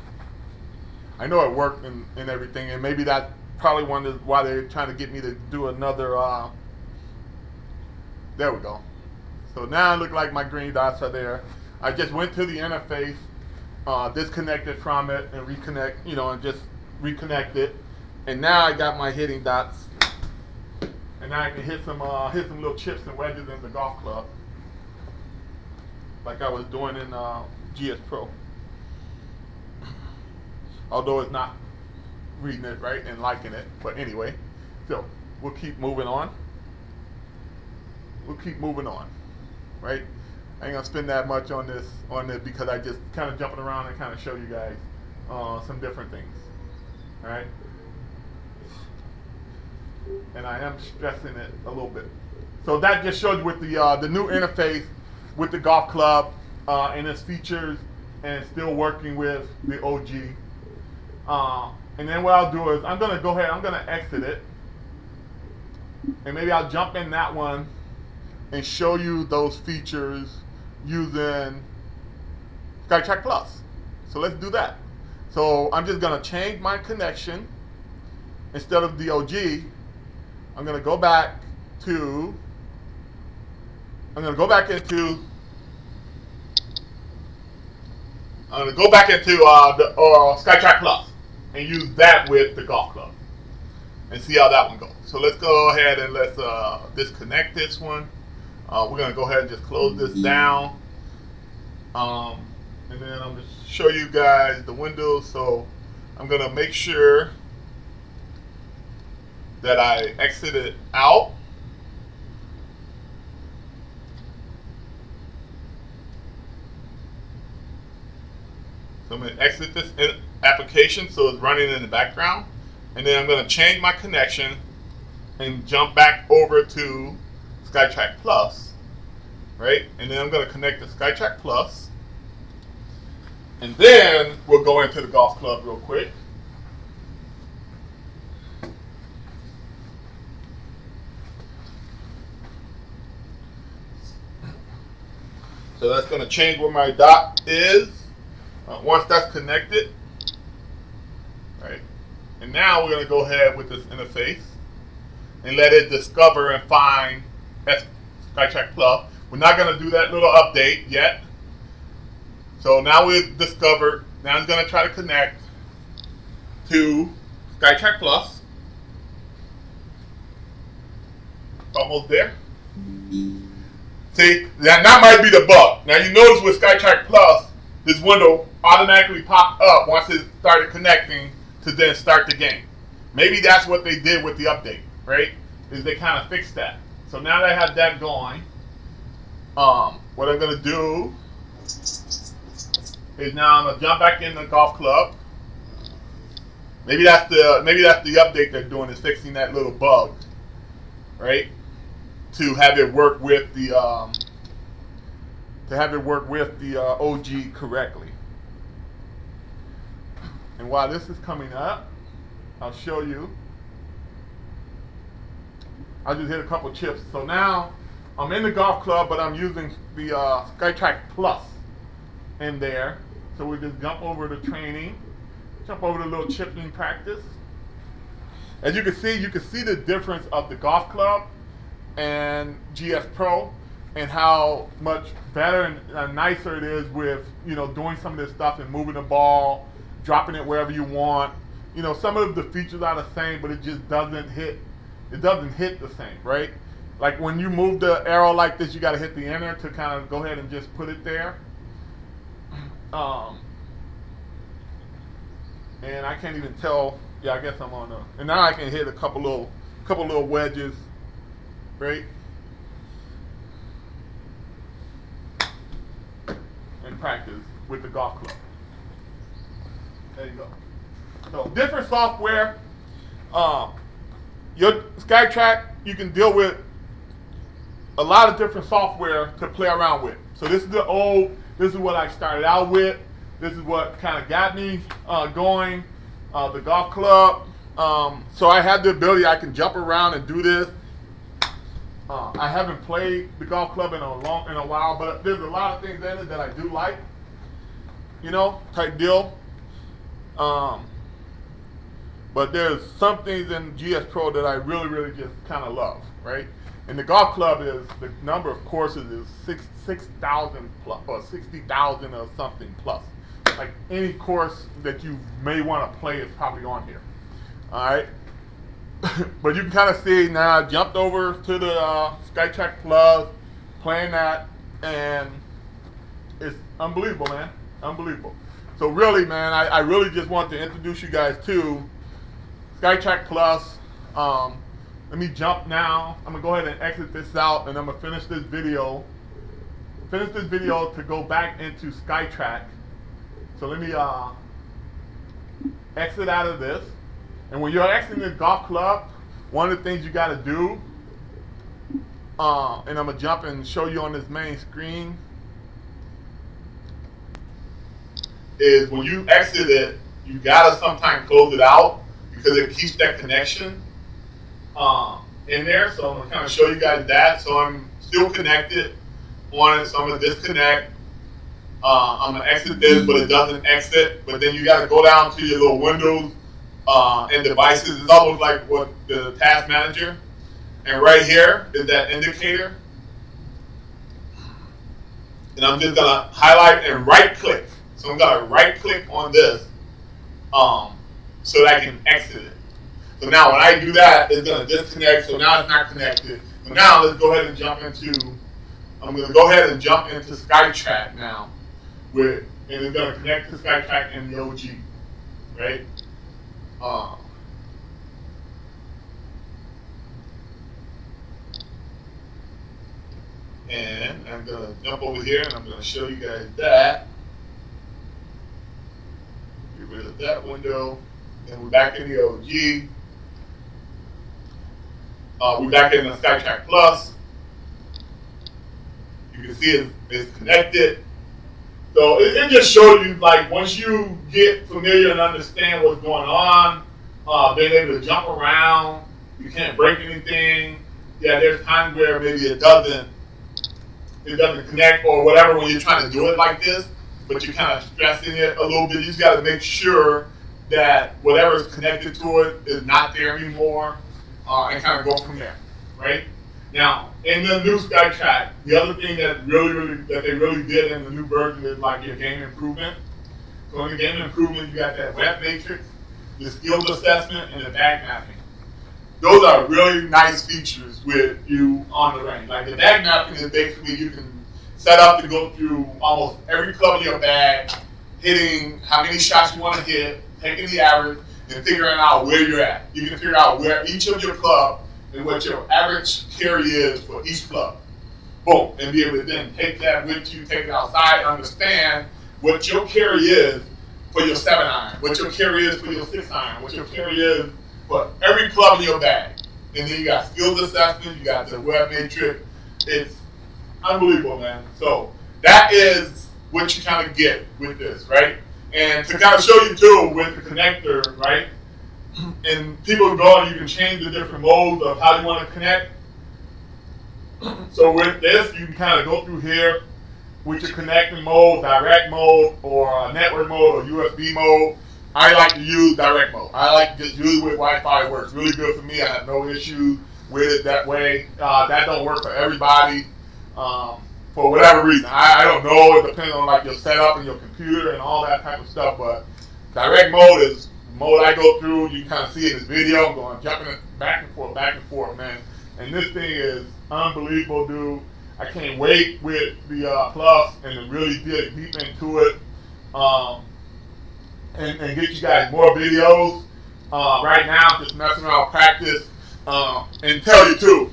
I know it worked and everything, and maybe that's probably one of why they're trying to get me to do another. There we go. So now it looks like my green dots are there. I just went to the interface, disconnected from it, and and just reconnect it. And now I got my hitting dots, and now I can hit some little chips and wedges in the golf club, like I was doing in GS Pro. Although it's not reading it right and liking it, but anyway, so we'll keep moving on. Right? I ain't gonna spend that much on this because I just kind of jumping around and kind of show you guys some different things. All right, and I am stressing it a little bit. So that just showed you with the new interface with the golf club and its features, and still working with the OG. And then what I'll do is I'm gonna go ahead. I'm gonna exit it, and maybe I'll jump in that one and show you those features using Skytrak Plus. So let's do that. So I'm just gonna change my connection. Instead of the OG, I'm gonna go back into the Skytrak Plus and use that with the golf club and see how that one goes. So let's go ahead and let's disconnect this one. We're gonna go ahead and just close this down, and then I'm gonna show you guys the windows. So I'm gonna make sure that I exit it out. So I'm gonna exit this application so it's running in the background, and then I'm gonna change my connection and jump back over to Skytrak Plus, right? And then I'm going to connect to Skytrak Plus, and then we'll go into the golf club real quick. So that's going to change where my dot is once that's connected, right? And now we're going to go ahead with this interface and let it discover and find Skytrak Plus. We're not going to do that little update yet. So now we've discovered. Now it's going to try to connect to Skytrak Plus. Almost there. See, that might be the bug. Now you notice with Skytrak Plus, this window automatically popped up once it started connecting to then start the game. Maybe that's what they did with the update, right? Is they kind of fixed that. So now that I have that going, what I'm gonna do is now I'm gonna jump back in the golf club. Maybe that's the update they're doing, is fixing that little bug, right? To have it work with the OG correctly. And while this is coming up, I'll show you. I just hit a couple chips. So now I'm in the golf club, but I'm using the Skytrak Plus in there. So we just jump over to training, jump over to a little chipping practice. As you can see the difference of the golf club and GS Pro, and how much better and nicer it is with doing some of this stuff and moving the ball, dropping it wherever you want. Some of the features are the same, but it just doesn't hit it doesn't hit the same, right? Like when you move the arrow like this, you got to hit the enter to kind of go ahead and just put it there. And I can't even tell. Yeah, I guess I'm on the. And now I can hit a couple little wedges, right? And practice with the golf club. There you go. So different software. Your Skytrak, you can deal with a lot of different software to play around with. So this is this is what I started out with. This is what kind of got me going, the golf club. So I have the ability, I can jump around and do this. I haven't played the golf club in a while, but there's a lot of things in it that I do like, type deal. But there's some things in GS Pro that I really, really just kind of love, right? And the golf club is, the number of courses is 6,000 plus, or 60,000 or something plus. Like any course that you may want to play is probably on here. All right. But you can kind of see now I jumped over to the Skytrak Plus, playing that, and it's unbelievable, man. Unbelievable. So really, man, I really just want to introduce you guys to Skytrak Plus. Let me jump now. I'm gonna go ahead and exit this out, and I'm gonna finish this video. To go back into Skytrak. So let me exit out of this. And when you're exiting the golf club, one of the things you got to do, and I'm gonna jump and show you on this main screen, is when you exit it, you gotta sometimes close it out because it keeps that connection in there. So I'm gonna kind of show you guys that. So I'm still connected on it, so I'm gonna disconnect. I'm gonna exit this, but it doesn't exit. But then you gotta go down to your little windows and devices. It's almost like what the task manager. And right here is that indicator. And I'm just gonna highlight and right click. So I'm gonna right click on this so that I can exit it. So now when I do that, it's gonna disconnect. So now it's not connected. So now let's go ahead and jump into. I'm gonna go ahead and jump into Skytrak now, and it's gonna connect to Skytrak and the OG, right? And I'm gonna jump over here and I'm gonna show you guys that. Get rid of that window, and we're back in the OG. We're back in the Skytrak Plus. You can see it's connected. So it just shows you, like, once you get familiar and understand what's going on, being able to jump around, you can't break anything. Yeah, there's times where maybe it doesn't connect or whatever when you're trying to do it like this, but you're kind of stressing it a little bit. You just got to make sure that whatever is connected to it is not there anymore, and kind of go from there, right? Now, in the new Skytrak, the other thing that they really did in the new version is like your game improvement. So in the game improvement, you got that web matrix, the skills assessment, and the bag mapping. Those are really nice features with you on the range. Like the bag mapping is basically you can set up to go through almost every club in your bag, hitting how many shots you want to hit, taking the average, and figuring out where you're at. You can figure out where each of your club and what your average carry is for each club. Boom, and be able to then take that with you, take it outside, understand what your carry is for your 7-iron, what your carry is for your 6-iron, what your carry is for every club in your bag. And then you got skills assessment, you got the web matrix. It's unbelievable, man. So that is what you kind of get with this, right? And to kind of show you too with the connector, right? And people go and you can change the different modes of how you want to connect. So with this, you can kind of go through here with your connecting mode, direct mode, or network mode, or USB mode. I like to use direct mode. I like to just use it with Wi-Fi. It works really good for me. I have no issues with it that way. That don't work for everybody for whatever reason. I don't know. It depends on like your setup and your computer and all that type of stuff. But direct mode is mode I go through, you kind of see in this video. I'm going jumping back and forth, man. And this thing is unbelievable, dude. I can't wait with the Plus and to really dig deep into it and get you guys more videos. Right now, I'm just messing around practice. And tell you too,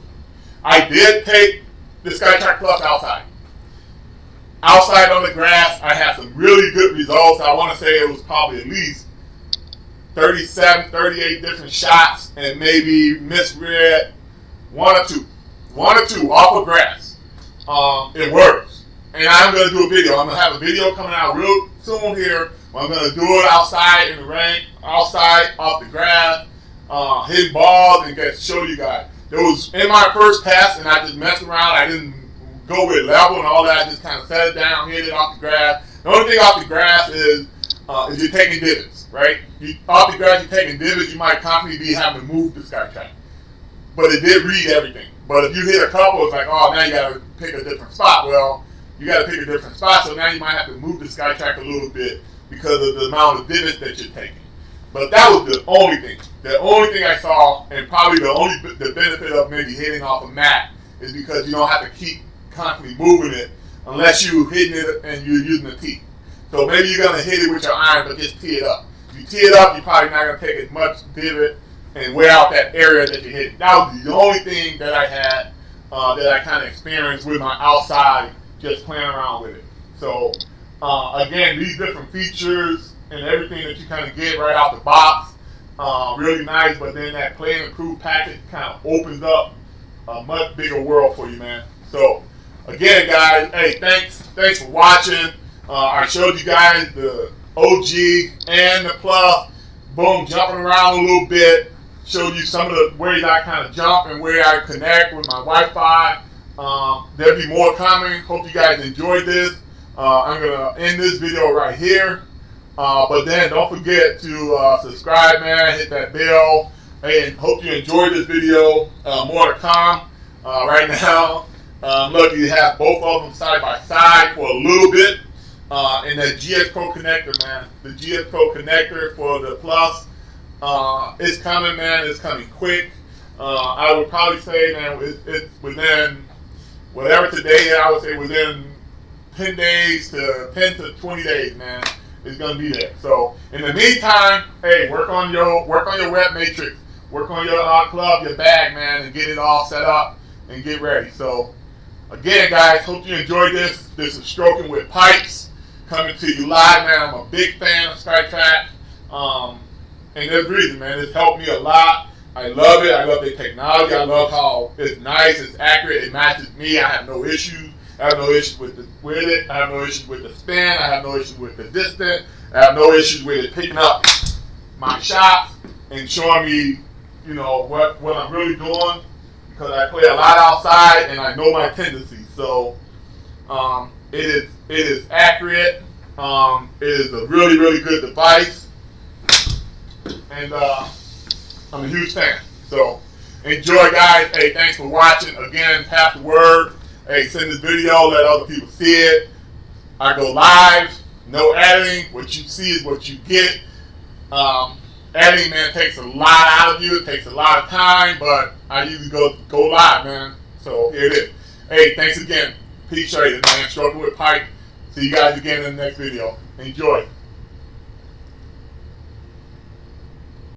I did take the Skytrak Plus outside. Outside on the grass, I had some really good results. I want to say it was probably at least 37, 38 different shots and maybe misread one or two off of grass. It works. And I'm going to do a video. I'm going to have a video coming out real soon here. I'm going to do it outside in the rain, outside off the grass, hitting balls and get to show you guys. It was in my first pass and I just messed around. I didn't go with level and all that. I just kind of set it down, hit it off the grass. The only thing off the grass is you're taking divots, right? Off the grass, you're taking divots. You might constantly be having to move the Skytrak. But it did read everything. But if you hit a couple, it's like, oh, now you got to pick a different spot. Well, you got to pick a different spot, so now you might have to move the Skytrak a little bit because of the amount of divots that you're taking. But that was the only thing. The only thing I saw, and probably the benefit of maybe hitting off a mat is because you don't have to keep constantly moving it unless you're hitting it and you're using a tee. So maybe you're going to hit it with your iron, but just tee it up. If you tee it up, you're probably not going to take as much divot and wear out that area that you're hitting. That was the only thing that I had that I kind of experienced with my outside just playing around with it. So again, these different features and everything that you kind of get right out the box, really nice, but then that Play and Improve package kind of opens up a much bigger world for you, man. So again, guys, hey, thanks for watching. I showed you guys the OG and the Plus. Boom, jumping around a little bit. Showed you some of the ways I kind of jump and where I connect with my Wi-Fi. There'll be more coming. Hope you guys enjoyed this. I'm going to end this video right here. But then don't forget to subscribe, man. Hit that bell. Hey, and hope you enjoyed this video. More to come. Right now, I'm lucky to have both of them side by side for a little bit. And that GS Pro connector, man. The GS Pro connector for the Plus is coming, man. It's coming quick. I would probably say, man, it's within, whatever today is, I would say within 10 to 20 days, man. It's gonna be there. So in the meantime, hey, work on your web matrix, work on your club, your bag, man, and get it all set up and get ready. So again, guys, hope you enjoyed this. This is Strok'en with Pipes coming to you live, man. I'm a big fan of Skytrak, and there's a reason, man. It's helped me a lot. I love it. I love the technology. I love how it's nice, it's accurate, it matches me. I have no issues. I have no issues with it. I have no issues with the spin. I have no issues with the distance. I have no issues with it picking up my shots and showing me, you know, what I'm really doing, because I play a lot outside and I know my tendencies. So it is accurate. It is a really, really good device, and I'm a huge fan. So enjoy, guys. Hey, thanks for watching. Again, pass the word. Hey, send this video, let other people see it. I go live, no editing. What you see is what you get. Editing, man, takes a lot out of you. It takes a lot of time, but I usually go live, man. So here it is. Hey, thanks again. Peace, man. Strok'en with Pipe. See you guys again in the next video. Enjoy.